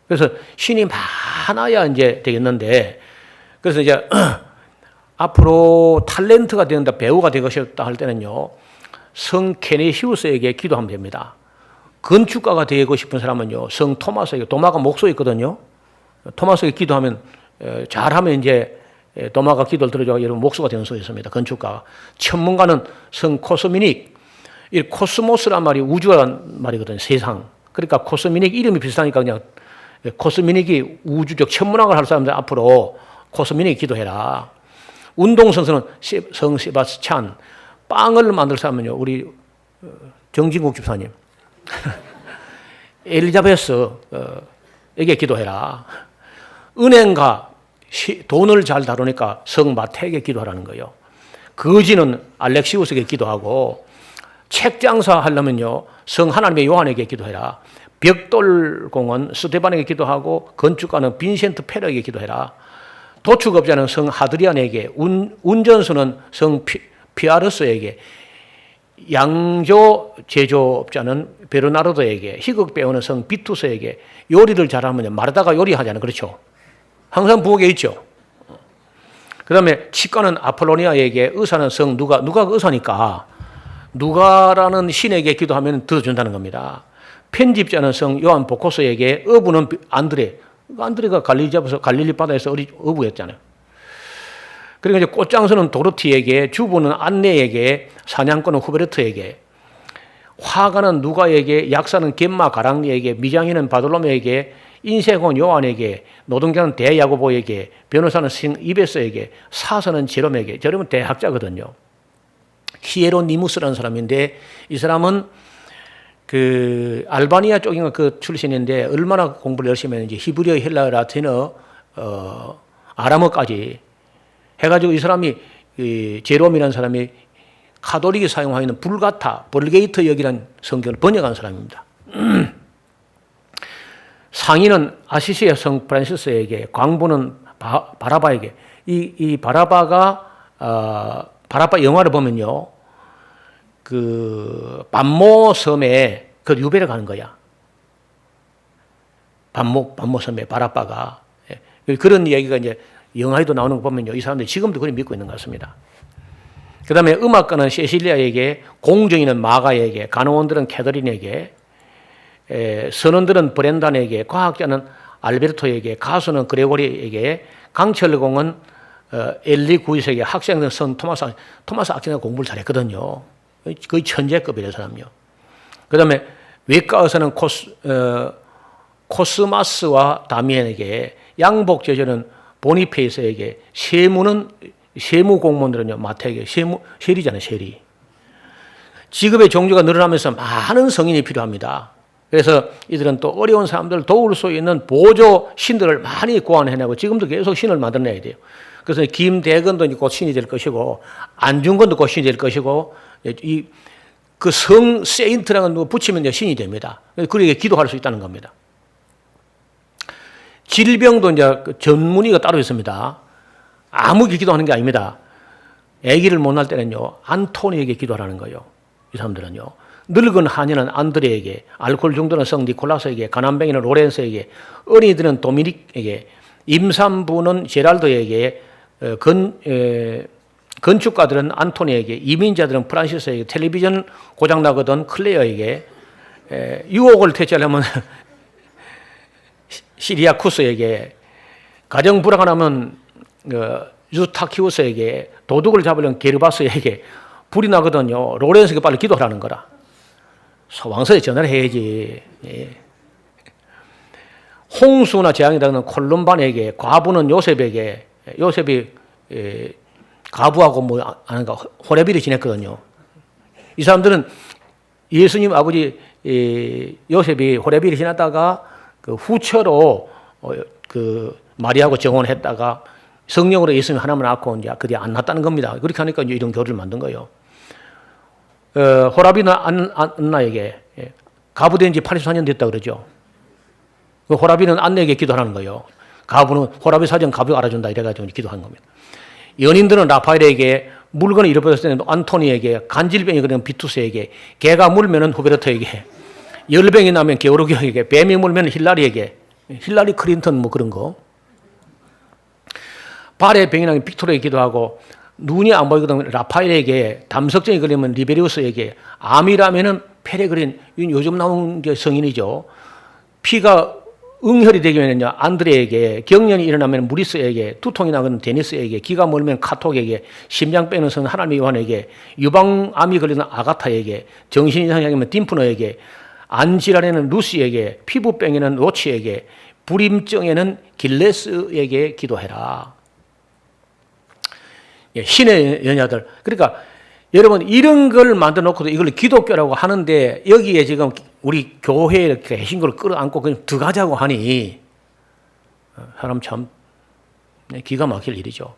A: 그래서 신이 많아야 이제 되겠는데, 그래서 이제 앞으로 탤런트가 된다, 배우가 되고 싶다 할 때는요, 성 케네시우스에게 기도하면 됩니다. 건축가가 되고 싶은 사람은요, 성 토마스에게, 도마가 목소 있거든요. 토마스에게 기도하면, 잘하면 이제 도마가 기도를 들어줘서 여러분 목수가 되는 수 있습니다. 건축가. 천문가는 성 코스미닉, 이 코스모스란 말이 우주란 말이거든요. 세상. 그러니까 코스미닉 이름이 비슷하니까 그냥 코스미닉이 우주적 천문학을 할 사람들 앞으로 코스미닉 기도해라. 운동선수는 성 세바스찬. 빵을 만들 사람은요, 우리 정진국 집사님. 엘리자베스에게 기도해라. 은행가, 돈을 잘 다루니까 성 마태에게 기도하라는 거예요. 거지는 알렉시우스에게 기도하고, 책 장사 하려면요, 성 하나님의 요한에게 기도해라. 벽돌공은 스테반에게 기도하고, 건축가는 빈센트 페러에게 기도해라. 도축업자는 성 하드리안에게, 운전수는 성 피아르스에게, 양조 제조업자는 베르나르도에게, 희극 배우는 성 비투스에게, 요리를 잘하면 마르다가 요리하잖아요. 그렇죠? 항상 부엌에 있죠. 그 다음에 치과는 아폴로니아에게, 의사는 성 누가가 의사니까 누가라는 신에게 기도하면 들어준다는 겁니다. 편집자는 성 요한 보코스에게, 어부는 안드레가 갈릴리 바다에서 어부였잖아요. 그리고 이제 꽃장수는 도르티에게, 주부는 안네에게, 사냥꾼은 후베르트에게, 화가는 누가에게, 약사는 겜마 가랑리에게, 미장이는 바돌로메에게, 인쇄공은 요한에게, 노동자는 대야고보에게, 변호사는 신 이베스에게, 사서는 제롬에게. 제롬은 대학자거든요. 히에로니무스라는 사람인데 이 사람은 그 알바니아 쪽인가 그 출신인데 얼마나 공부를 열심히 했는지 히브리어, 헬라어, 라틴어, 아람어까지 해가지고 이 사람이 제롬이라는 사람이 가톨릭이 사용하고 있는 불가타, 벌게이터 역이라는 성경을 번역한 사람입니다. 상인은 아시시의 성 프란시스에게, 광부는 바라바에게. 이 바라바가 바라바 영화를 보면요, 그 반모 섬에 그 유배를 가는 거야. 반모 섬에 바라바가. 그런 이야기가 이제 영화에도 나오는 거 보면요, 이 사람들이 지금도 그걸 믿고 있는 것 같습니다. 그 다음에 음악가는 세실리아에게, 공정인은 마가에게, 간호원들은 캐더린에게, 선원들은 브렌단에게, 과학자는 알베르토에게, 가수는 그레고리에게, 강철공은 엘리 구이스에게, 학생들은 성 토마스 아퀴나가 공부를 잘했거든요. 거의 천재급이래 사람이요. 그 다음에 외과 의사는 코스마스와 다미엔에게, 양복 제조는 보니페이스에게, 세무 공무원들은요, 마태에게, 세리잖아요, 세리. 직업의 종류가 늘어나면서 많은 성인이 필요합니다. 그래서 이들은 또 어려운 사람들을 도울 수 있는 보조 신들을 많이 고안해내고 지금도 계속 신을 만들어내야 돼요. 그래서 김대건도 곧 신이 될 것이고, 안중근도 곧 신이 될 것이고, 그 세인트라는 거 붙이면 신이 됩니다. 그러게 기도할 수 있다는 겁니다. 질병도 이제 전문의가 따로 있습니다. 아무게 기도하는 게 아닙니다. 아기를 못 낳을 때는요, 안토니에게 기도하라는 거예요. 이 사람들은요. 늙은 하녀는 안드레에게, 알코올 중독은 성 니콜라스에게, 가난뱅이는 로렌스에게, 어린이들은 도미닉에게, 임산부는 제랄도에게, 건축가들은 안토니에게, 이민자들은 프란시스에게, 텔레비전 고장나거든 클레어에게, 유혹을 퇴치하려면 시리아쿠스에게, 가정 불안하면 유타키우스에게, 도둑을 잡으려면 게르바스에게, 불이 나거든요. 로렌스에게 빨리 기도하라는 거라. 소방서에 전화를 해야지. 예. 홍수나 재앙이 나는 콜룸반에게, 과부는 요셉에게, 요셉이 가부하고 호레비를 지냈거든요. 이 사람들은 예수님 아버지 요셉이 호레비를 지났다가 그 후처로 그 마리아하고 정혼했다가 성령으로 예수님 하나만 낳고 이제 그게 안 났다는 겁니다. 그렇게 하니까 이제 이런 교리를 만든 거예요. 호라비는 안나에게 가부된 지 84년 됐다 그러죠. 호라비는 안나에게 기도하는 거예요. 가부는 호라비 사정 가부가 알아준다 이래가지고 기도한 겁니다. 연인들은 라파엘에게, 물건을 잃어버렸을 때는 안토니에게, 간질병이 그러면 비투스에게, 개가 물면은 후베르토에게, 열병이 나면 게오르기에게, 뱀이 물면 힐라리에게, 힐라리 클린턴 뭐 그런 거. 발에 병이 나면 빅토르에게 기도하고, 눈이 안 보이거든 라파엘에게, 담석증이 걸리면 리베리우스에게, 암이라면은 페레그린, 요즘 나온 게 성인이죠. 피가 응혈이 되면요 안드레에게, 경련이 일어나면 무리스에게, 두통이 나면 데니스에게, 기가 멀면 카톡에게, 심장 빼는 선 하나님의 요한에게, 유방암이 걸리는 아가타에게, 정신 이상이 생기면 딤프너에게, 안질환에는 루시에게, 피부병에는 로치에게, 불임증에는 길레스에게 기도해라. 신의 여녀들. 그러니까 여러분 이런 걸 만들어 놓고도 이걸 기독교라고 하는데 여기에 지금 우리 교회에 이렇게 계신 걸 끌어안고 그냥 들어가자고 하니 사람 참 기가 막힐 일이죠.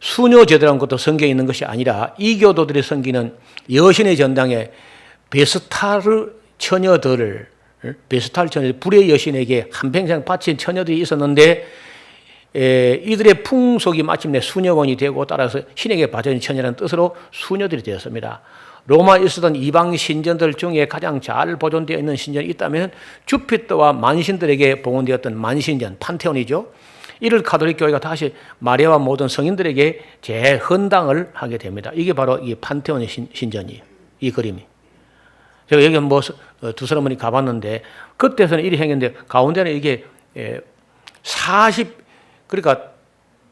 A: 수녀제도라는 것도 성경에 있는 것이 아니라 이교도들이 섬기는 여신의 전당에 베스탈 처녀들, 불의 여신에게 한평생 바친 처녀들이 있었는데 이들의 풍속이 마침내 수녀원이 되고 따라서 신에게 바쳐진 처녀라는 뜻으로 수녀들이 되었습니다. 로마에 있었던 이방 신전들 중에 가장 잘 보존되어 있는 신전이 있다면 주피터와 만신들에게 봉헌되었던 만신전, 판테온이죠. 이를 가톨릭 교회가 다시 마리아와 모든 성인들에게 재헌당을 하게 됩니다. 이게 바로 이 판테온의 신전이에요. 이 그림이. 제가 여기 두 사람이 가봤는데 그때서는 이리 행했는데 가운데는 이게 그러니까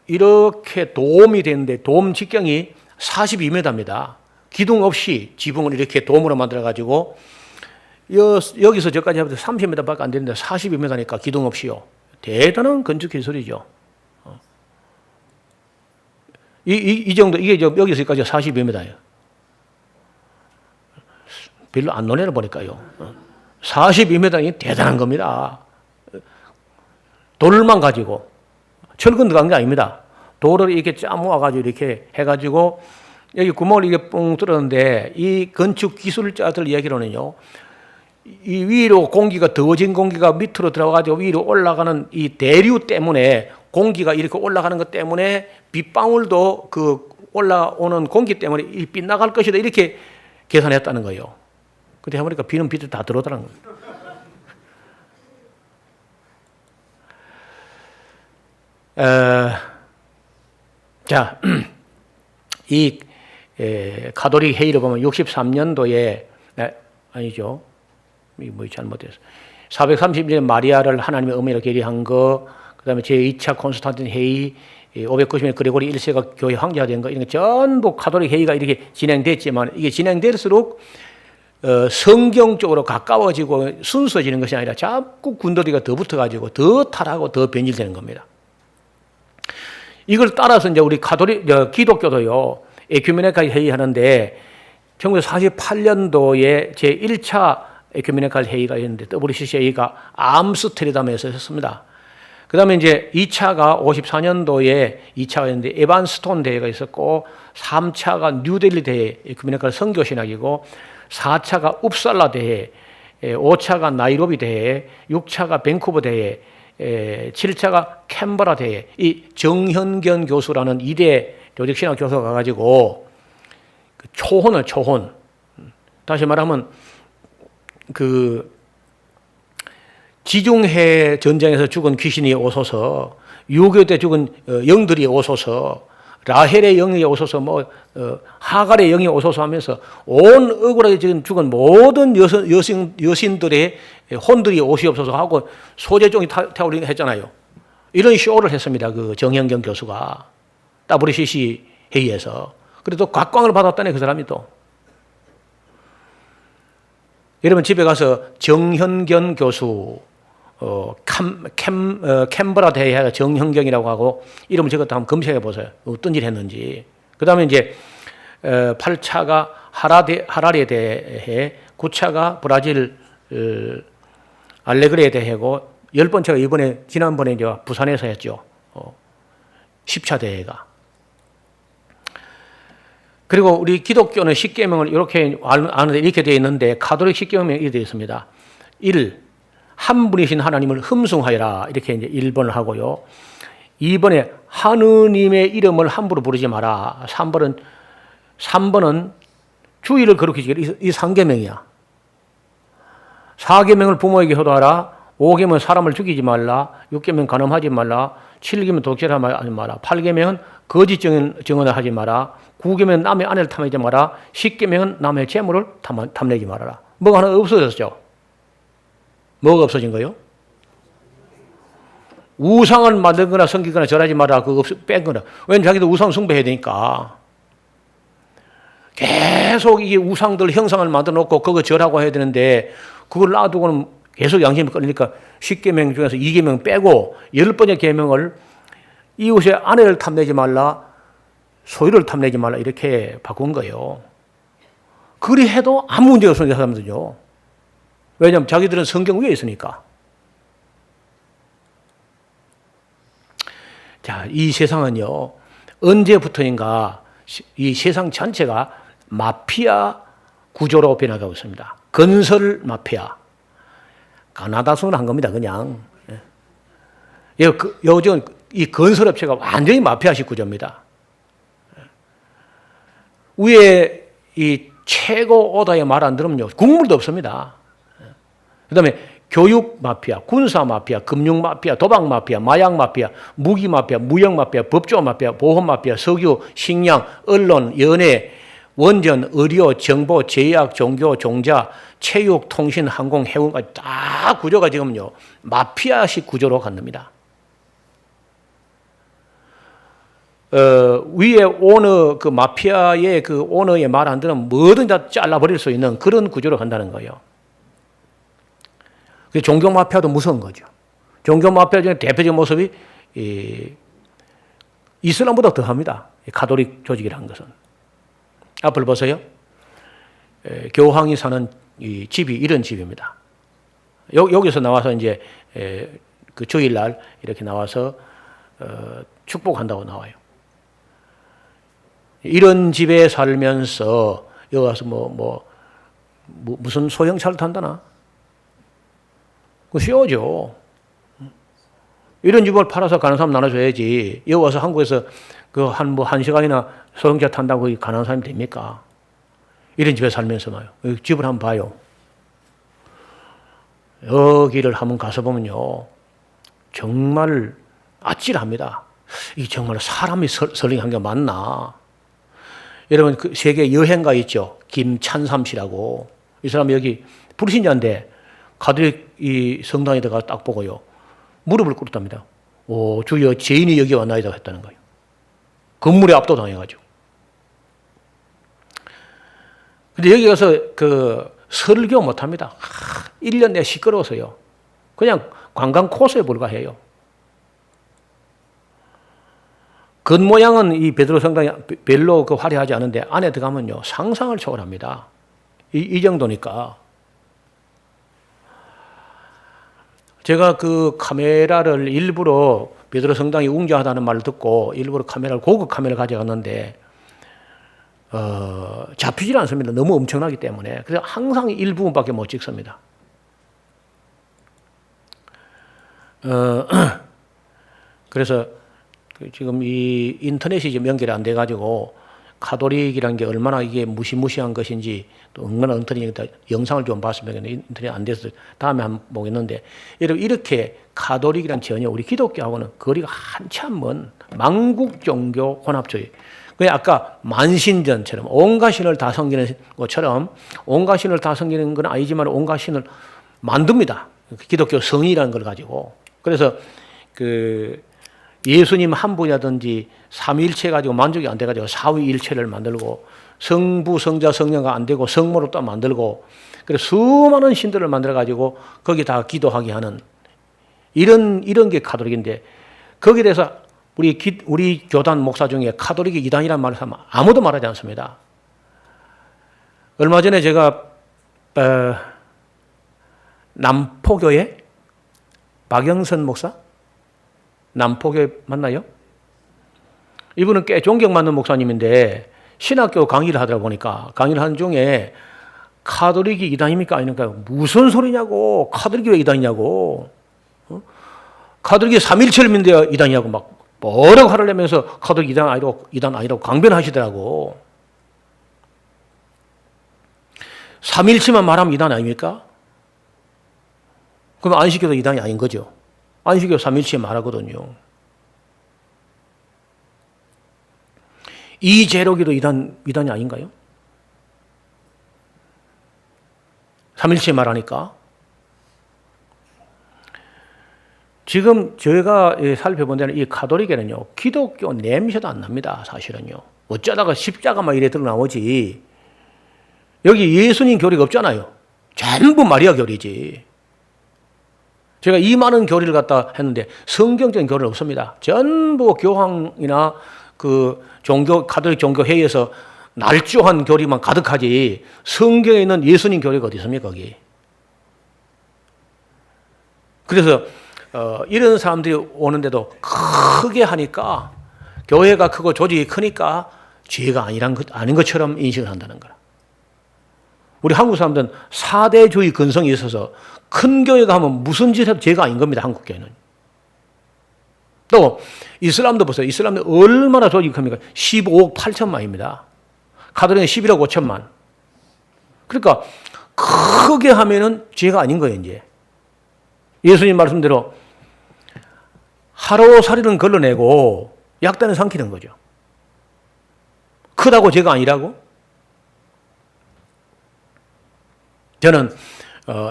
A: 이렇게 돔이 되는데 돔 직경이 42m입니다. 기둥 없이 지붕을 이렇게 돔으로 만들어가지고 여기서 저까지 하면 30m밖에 안 되는데 42m니까 기둥 없이요. 대단한 건축 기술이죠. 이 정도, 이게 여기서까지 42m예요. 별로 안 논해를 보니까요. 42m이 대단한 겁니다. 돌만 가지고. 철근 들어간 게 아닙니다. 돌을 이렇게 짜 모아가지고 이렇게 해가지고 여기 구멍을 이게 뻥 뚫었는데 이 건축 기술자들 이야기로는요. 이 위로 공기가 더워진 공기가 밑으로 들어가가지고 위로 올라가는 이 대류 때문에 공기가 이렇게 올라가는 것 때문에 빗방울도 그 올라오는 공기 때문에 이 빗나갈 것이다 이렇게 계산했다는 거예요. 근데 해보니까 비는 빛을 다 들어오더라는 거예요. 자, 이 가톨릭 회의를 보면 63년도에 아니죠. 이 뭐 잘못됐어. 430년에 마리아를 하나님의 어머니로 계리한 거, 그다음에 제2차 콘스탄틴 회의, 590년에 그레고리 1세가 교회 황제가 된 거, 이런 게 전부 가톨릭 회의가 이렇게 진행됐지만 이게 진행될수록 성경 쪽으로 가까워지고 순수해지는 것이 아니라 자꾸 군더기가 더 붙어가지고 더 타락하고 더 변질되는 겁니다. 이걸 따라서 이제 우리 기독교도요, 에큐메니칼 회의 하는데 1948년도에 제1차 에큐메니칼 회의가 있는데 WCCA가 암스테르담에서 했습니다. 그 다음에 이제 2차가 54년도에 2차가 있는데 에반스톤 대회가 있었고, 3차가 뉴델리 대회, 에큐메니칼 선교신학이고, 4차가 웁살라 대회, 5차가 나이로비 대회, 6차가 밴쿠버 대회, 7차가 캔버라 대회. 이 정현견 교수라는 2대 조직신학 교수가 가가지고 초혼. 다시 말하면 그 지중해 전쟁에서 죽은 귀신이 오소서, 유교 때 죽은 영들이 오소서, 라헬의 영이 오소서, 하갈의 영이 오소서 하면서 온 억울하게 지금 죽은 모든 여신들의 혼들이 오시옵소서 하고 소재종이 태우리고 했잖아요. 이런 쇼를 했습니다. 그 정현경 교수가 WCC 회의에서. 그래도 각광을 받았다네, 그 사람이 또. 여러분 집에 가서 정현경 교수 캔버라 대회가 정현경이라고 하고 이름을 적었다 한번 검색해 보세요. 어떤 일 했는지. 그 다음에 이제 8차가 하라리 대회, 9차가 브라질 알레그레 대회고, 10번째가 지난번에 이제 부산에서 했죠. 10차 대회가. 그리고 우리 기독교는 십계명을 이렇게 아는데 이렇게 되어 있는데, 가톨릭 십계명이 이렇게 되어 있습니다. 1. 한 분이신 하나님을 흠숭하여라. 이렇게 이제 1번을 하고요. 2번에 하느님의 이름을 함부로 부르지 마라. 3번은 주의를 거룩히 지키라. 이 3계명이야. 4계명을 부모에게 효도하라. 5계명은 사람을 죽이지 말라. 6계명은 간음하지 말라. 7계명은 독실하지 마라. 8계명은 거짓 증언을 하지 마라. 9계명은 남의 아내를 탐내지 마라. 10계명은 남의 재물을 탐내지 말아라. 뭐가 하나 없어졌죠? 뭐가 없어진 거요? 우상을 만들거나 섬기거나 절하지 마라. 그거 뺀 거라. 왜냐면 자기도 우상 숭배해야 되니까. 계속 이게 우상들 형상을 만들어 놓고 그거 절하고 해야 되는데, 그걸 놔두고는 계속 양심이 끌리니까 10계명 중에서 2계명 빼고 10번째 계명을 이웃의 아내를 탐내지 말라, 소유를 탐내지 말라, 이렇게 바꾼 거예요. 그리 해도 아무 문제가 없으니까 사람들요. 왜냐하면 자기들은 성경 위에 있으니까. 자, 이 세상은요, 언제부터인가 이 세상 전체가 마피아 구조로 변화하고 있습니다. 건설 마피아. 가나다순을 한 겁니다, 그냥. 요즘 이 건설업체가 완전히 마피아식 구조입니다. 위에 이 최고 오다의 말 안 들으면요, 국물도 없습니다. 그 다음에 교육 마피아, 군사 마피아, 금융 마피아, 도박 마피아, 마약 마피아, 무기 마피아, 무역 마피아, 법조 마피아, 보험 마피아, 석유, 식량, 언론, 연예, 원전, 의료, 정보, 제약, 종교, 종자, 체육, 통신, 항공, 해운까지 다 구조가 지금요 마피아식 구조로 간답니다. 위에 오너, 그 마피아의 그 오너의 말 안 들으면 뭐든 다 잘라버릴 수 있는 그런 구조로 간다는 거예요. 종교 마피아도 무서운 거죠. 종교 마피아 중에 대표적인 모습이 이슬람보다 더합니다. 가톨릭 조직이라는 것은. 앞을 보세요. 교황이 사는 이 집이 이런 집입니다. 여기서 나와서 이제 그 주일날 이렇게 나와서 축복한다고 나와요. 이런 집에 살면서 여기 와서 무슨 소형차를 탄다나? 그 쉬워져. 이런 집을 팔아서 가난한 사람 나눠줘야지. 여기 와서 한국에서 그 한 시간이나 소형차 탄다고 가난한 사람이 됩니까? 이런 집에 살면서 말이요. 여기 집을 한번 봐요. 여기를 한번 가서 보면요, 정말 아찔합니다. 이게 정말 사람이 설립한 게 맞나? 여러분, 그 세계 여행가 있죠? 김찬삼 씨라고. 이 사람이 여기 불신자인데 가톨릭 이 성당에 들어가 딱 보고요, 무릎을 꿇었답니다. 오, 주여, 죄인이 여기 왔나이다 했다는 거예요. 건물에 압도당해가지고. 근데 여기 가서 그 설교 못합니다. 1년 내에 시끄러워서요. 그냥 관광 코스에 불과해요. 겉모양은 이 베드로 성당이 별로 그 화려하지 않은데 안에 들어가면요 상상을 초월합니다. 이 정도니까. 제가 그 카메라를 일부러 베드로 성당이 웅장하다는 말을 듣고 일부러 고급 카메라를 가져갔는데 잡히질 않습니다. 너무 엄청나기 때문에. 그래서 항상 일부분밖에 못 찍습니다. 그래서 지금 이 인터넷이 지금 연결이 안 돼가지고 카톨릭이라는 게 얼마나 이게 무시무시한 것인지 또 얼마나 인터넷 영상을 좀 봤으면 인터넷 안 돼서 다음에 한번 보겠는데 여러분 이렇게 카톨릭이란 전혀 우리 기독교하고는 거리가 한참 먼 만국 종교 혼합주의. 그 아까 만신전처럼 온갖 신을 다 섬기는 것처럼 온갖 신을 다 섬기는 건 아니지만 온갖 신을 만듭니다. 기독교 성이라는 걸 가지고. 그래서 그 예수님 한 분이라든지 삼위일체 가지고 만족이 안 돼가지고 사위일체를 만들고 성부, 성자, 성령가 안 되고 성모를 또 만들고 그래서 수많은 신들을 만들어가지고 거기다 기도하게 하는 이런 게 카톨릭인데 거기에 대해서 우리 교단 목사 중에 카톨릭이 이단이라는 말을 하면 아무도 말하지 않습니다. 얼마 전에 제가 남포교회 박영선 목사 남포교회 맞나요? 이분은 꽤 존경받는 목사님인데 신학교 강의를 하다 보니까 강의를 하는 중에 카톨릭이 이단입니까? 아닙니까? 무슨 소리냐고. 카톨릭이 왜 이단이냐고. 카톨릭이 삼일체를 믿는데 이단이냐고 막 뭐라고 화를 내면서 카톨릭 이단 아니라고 강변하시더라고. 삼일체만 말하면 이단 아닙니까? 그럼 안식교도 이단이 아닌 거죠. 안식교 삼일체 말하거든요. 이재록이도 이단이 아닌가요? 삼일체 말하니까. 지금 저희가 살펴본 데는 이 카톨릭에는요, 기독교 냄새도 안 납니다, 사실은요. 어쩌다가 십자가만 이래 드러나오지. 여기 예수님 교리가 없잖아요. 전부 마리아 교리지. 제가 이 많은 교리를 갖다 했는데 성경적인 교리는 없습니다. 전부 교황이나 그 카톨릭 종교회의에서 날조한 교리만 가득하지 성경에 있는 예수님 교리가 어디 있습니까, 거기. 그래서 이런 사람들이 오는데도 크게 하니까 교회가 크고 조직이 크니까 죄가 아닌 것처럼 인식을 한다는 거라. 우리 한국 사람들은 사대주의 근성이 있어서 큰 교회가 하면 무슨 짓 해도 죄가 아닌 겁니다, 한국 교회는. 또 이슬람도 보세요. 이슬람이 얼마나 조직이 큽니까? 15억 8천만입니다. 카톨릭은 11억 5천만. 그러니까 크게 하면은 죄가 아닌 거예요, 이제. 예수님 말씀대로 하루살이는 걸러내고 약단은 삼키는 거죠. 크다고 죄가 아니라고? 저는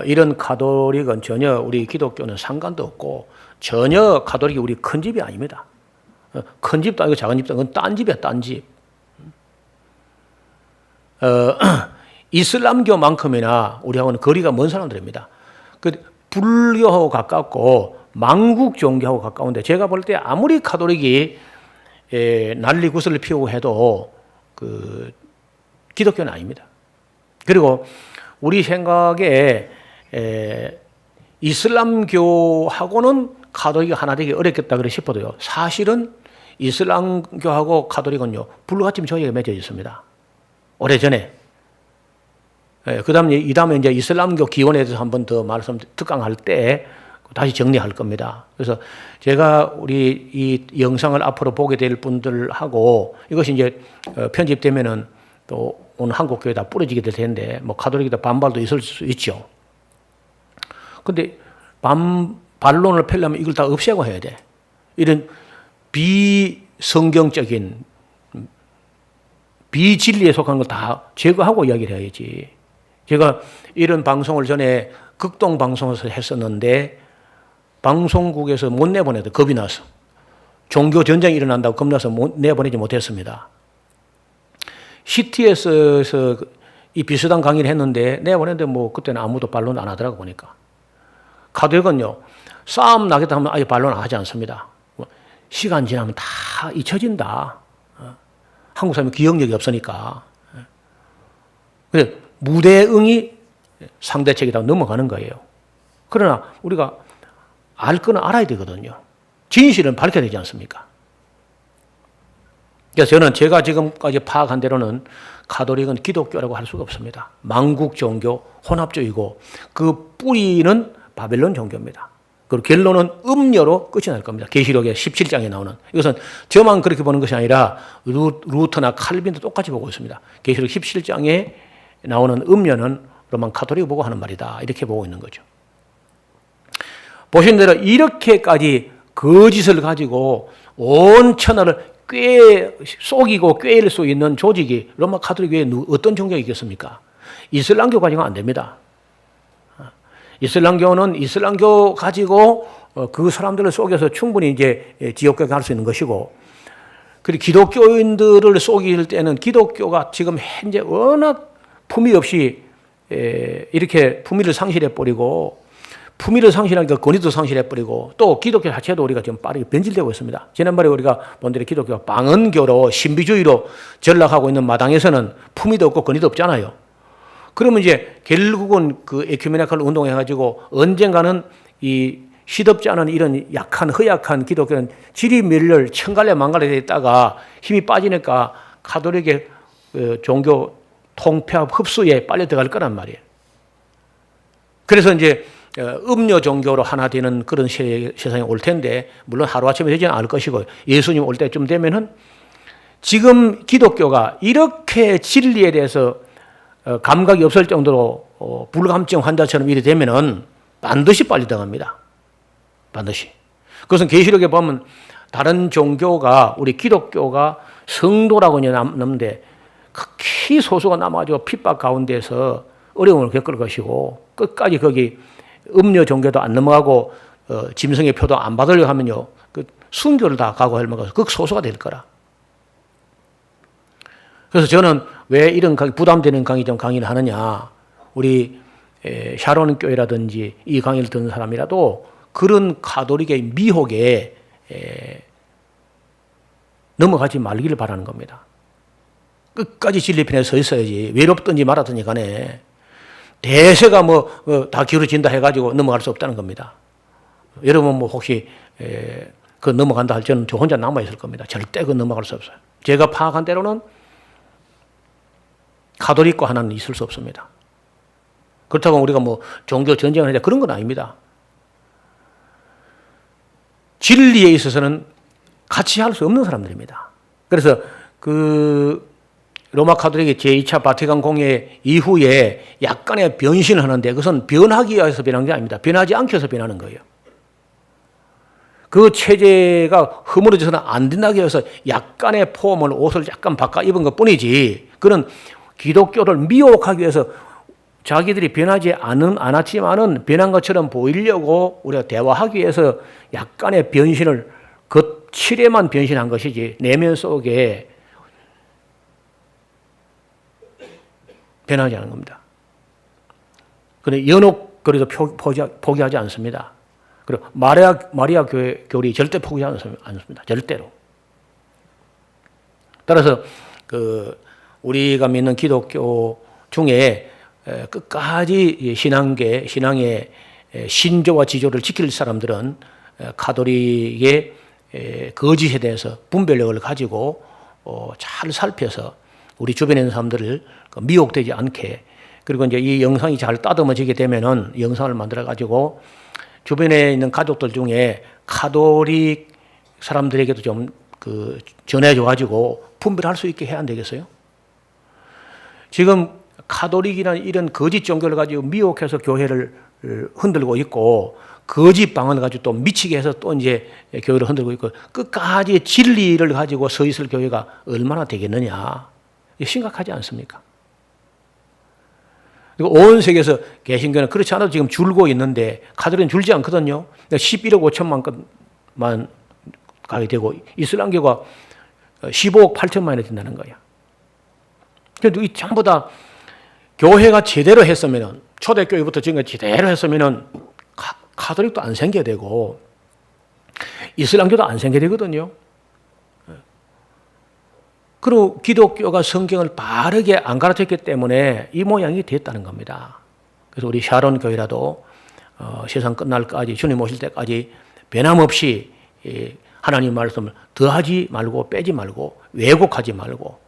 A: 이런 카톨릭은 전혀 우리 기독교는 상관도 없고 전혀 카톨릭이 우리 큰 집이 아닙니다. 큰 집도 아니고 작은 집도 아니고 딴 집이야, 딴 집. 이슬람교만큼이나 우리하고는 거리가 먼 사람들입니다. 불교하고 가깝고 만국 종교하고 가까운데 제가 볼 때 아무리 카톨릭이 난리 구슬을 피우고 해도 그 기독교는 아닙니다. 그리고 우리 생각에 이슬람교하고는 카톨릭이 하나 되기 어렵겠다 그래 싶어도요. 사실은 이슬람교하고 카톨릭은요 불같은 조약이 맺어 있습니다. 오래전에. 그다음에 이제 이슬람교 기원에 대해서 한 번 더 특강할 때 다시 정리할 겁니다. 그래서 제가 우리 이 영상을 앞으로 보게 될 분들하고 이것이 이제 편집되면은 또 오늘 한국 교회 다 뿌려지게 될 텐데 뭐 카톨릭이다 반발도 있을 수 있죠. 근데 반론을 펴려면 이걸 다 없애고 해야 돼. 이런 비성경적인 비진리에 속한 걸 다 제거하고 이야기를 해야지. 제가 이런 방송을 전에 극동 방송에서 했었는데 방송국에서 못 내보내도 겁이 나서 종교 전쟁이 일어난다고 겁나서 내보내지 못했습니다. CTS에서 이 비슷한 강의를 했는데 내보냈는데 뭐 그때는 아무도 반론 안 하더라고 보니까. 카톨릭은요 싸움 나겠다 하면 아예 반론 안 하지 않습니다. 시간 지나면 다 잊혀진다. 한국 사람이 기억력이 없으니까. 그래서 무대응이 상대책에다 넘어가는 거예요. 그러나 우리가 알 거는 알아야 되거든요. 진실은 밝혀야 되지 않습니까? 그래서 저는 제가 지금까지 파악한 대로는 가톨릭은 기독교라고 할 수가 없습니다. 만국 종교, 혼합주의고 그 뿌리는 바벨론 종교입니다. 그리고 결론은 음료로 끝이 날 겁니다. 계시록의 17장에 나오는. 이것은 저만 그렇게 보는 것이 아니라 루터나 칼빈도 똑같이 보고 있습니다. 계시록 17장에 나오는 음료는 로만 가톨릭을 보고 하는 말이다. 이렇게 보고 있는 거죠. 보신 대로 이렇게까지 거짓을 가지고 온 천하를 속이고 꿰일 수 있는 조직이 로마 가톨릭 외에 어떤 종교가 있겠습니까? 이슬람교 가지고는 안 됩니다. 이슬람교는 이슬람교 가지고 그 사람들을 속여서 충분히 이제 지옥에 갈 수 있는 것이고, 그리고 기독교인들을 속일 때는 기독교가 지금 현재 워낙 품위 없이 이렇게 품위를 상실해버리고, 품위를 상실하니까 권위도 상실해버리고, 또 기독교 자체도 우리가 지금 빠르게 변질되고 있습니다. 지난번에 우리가 본 대로 기독교가 방언교로 신비주의로 전락하고 있는 마당에서는 품위도 없고 권위도 없잖아요. 그러면 이제 결국은 그 에큐메니칼 운동해가지고 언젠가는 이 시덥지 않은 이런 약한 허약한 기독교는 지리멸렬 천갈래 만갈래 있다가 힘이 빠지니까 가톨릭의 종교 통폐합 흡수에 빨리 들어갈 거란 말이에요. 그래서 이제 음료 종교로 하나 되는 그런 세상이 올 텐데, 물론 하루아침에 되지는 않을 것이고, 예수님 올 때쯤 되면은 지금 기독교가 이렇게 진리에 대해서 감각이 없을 정도로 불감증 환자처럼 이래 되면은 반드시 빨리 들어갑니다. 반드시. 그것은 계시록에 보면 다른 종교가, 우리 기독교가 성도라고 남는데 극히 소수가 남아가지고 핍박 가운데서 어려움을 겪을 것이고, 끝까지 거기 음료 종교도 안 넘어가고 짐승의 표도 안 받으려고 하면요, 그 순교를 다 각오할 만큼 극소수가 될 거라. 그래서 저는 왜 이런 부담되는 강의를 하느냐, 우리 샤론 교회라든지 이 강의를 듣는 사람이라도 그런 가톨릭의 미혹에 넘어가지 말기를 바라는 겁니다. 끝까지 진리편에 서 있어야지. 외롭든지 말았든지 간에 대세가 다 기울어진다 해가지고 넘어갈 수 없다는 겁니다. 여러분 혹시 그 넘어간다 할 저는 저 혼자 남아있을 겁니다. 절대 그 넘어갈 수 없어요. 제가 파악한 대로는 가톨릭과 하나는 있을 수 없습니다. 그렇다고 우리가 종교 전쟁을 하자 그런 건 아닙니다. 진리에 있어서는 같이 할 수 없는 사람들입니다. 그래서 그 로마 가톨릭의 제2차 바티칸 공회 이후에 약간의 변신을 하는데, 그것은 변하기 위해서 변한 게 아닙니다. 변하지 않기 위해서 변하는 거예요. 그 체제가 허물어져서는 안 된다기 위해서 약간의 폼을, 옷을 약간 바꿔 입은 것 뿐이지, 그런 기독교를 미혹하기 위해서 자기들이 변하지 않았지만은 변한 것처럼 보이려고 우리가 대화하기 위해서 약간의 변신을, 겉칠에만 변신한 것이지 내면 속에 변하지 않은 겁니다. 그런데 연옥 그래도 포기하지 않습니다. 그리고 마리아 교리 절대 포기하지 않습니다. 절대로. 따라서 우리가 믿는 기독교 중에 끝까지 신앙의 신조와 지조를 지킬 사람들은 가톨릭의 거짓에 대해서 분별력을 가지고 잘 살펴서 우리 주변에 있는 사람들을 미혹되지 않게, 그리고 이제 이 영상이 잘 따듬어지게 되면은 영상을 만들어 가지고 주변에 있는 가족들 중에 가톨릭 사람들에게도 좀 전해줘 가지고 분별할 수 있게 해야 안 되겠어요? 지금 가톨릭이라는 이런 거짓 종교를 가지고 미혹해서 교회를 흔들고 있고, 거짓 방언을 가지고 또 미치게 해서 또 이제 교회를 흔들고 있고, 끝까지 진리를 가지고 서 있을 교회가 얼마나 되겠느냐. 심각하지 않습니까? 그리고 온 세계에서 개신교는 그렇지 않아도 지금 줄고 있는데, 가톨릭은 줄지 않거든요. 11억 5천만 건만 가게 되고, 이슬람교가 15억 8천만이 된다는 거야. 그래도 이 전부 다 교회가 제대로 했으면은, 초대교회부터 지금까지 제대로 했으면은 가톨릭도 안 생겨야 되고, 이슬람교도 안 생겨야 되거든요. 그리고 기독교가 성경을 바르게 안 가르쳤기 때문에 이 모양이 됐다는 겁니다. 그래서 우리 샤론 교회라도 세상 끝날까지 주님 오실 때까지 변함없이 하나님 말씀을 더하지 말고 빼지 말고 왜곡하지 말고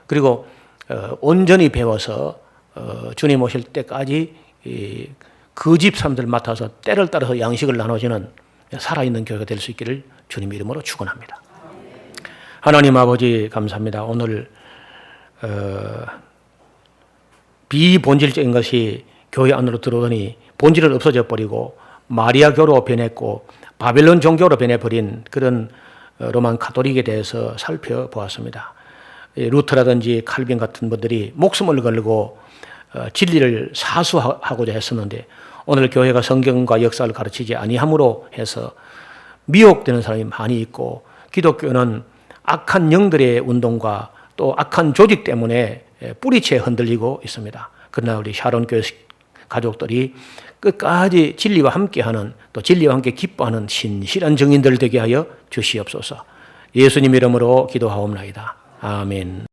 A: 그리고 온전히 배워서 주님 오실 때까지 그 집 사람들 맡아서 때를 따라서 양식을 나눠주는 살아있는 교회가 될 수 있기를 주님 이름으로 축원합니다. 하나님 아버지 감사합니다. 오늘 비본질적인 것이 교회 안으로 들어오더니 본질은 없어져 버리고 마리아교로 변했고 바벨론 종교로 변해버린 그런 로만 가톨릭에 대해서 살펴보았습니다. 루터라든지 칼빈 같은 분들이 목숨을 걸고 진리를 사수하고자 했었는데 오늘 교회가 성경과 역사를 가르치지 아니함으로 해서 미혹되는 사람이 많이 있고 기독교는 악한 영들의 운동과 또 악한 조직 때문에 뿌리채 흔들리고 있습니다. 그러나 우리 샤론 교회 가족들이 끝까지 진리와 함께하는 또 진리와 함께 기뻐하는 신실한 증인들 되게 하여 주시옵소서. 예수님 이름으로 기도하옵나이다. 아멘.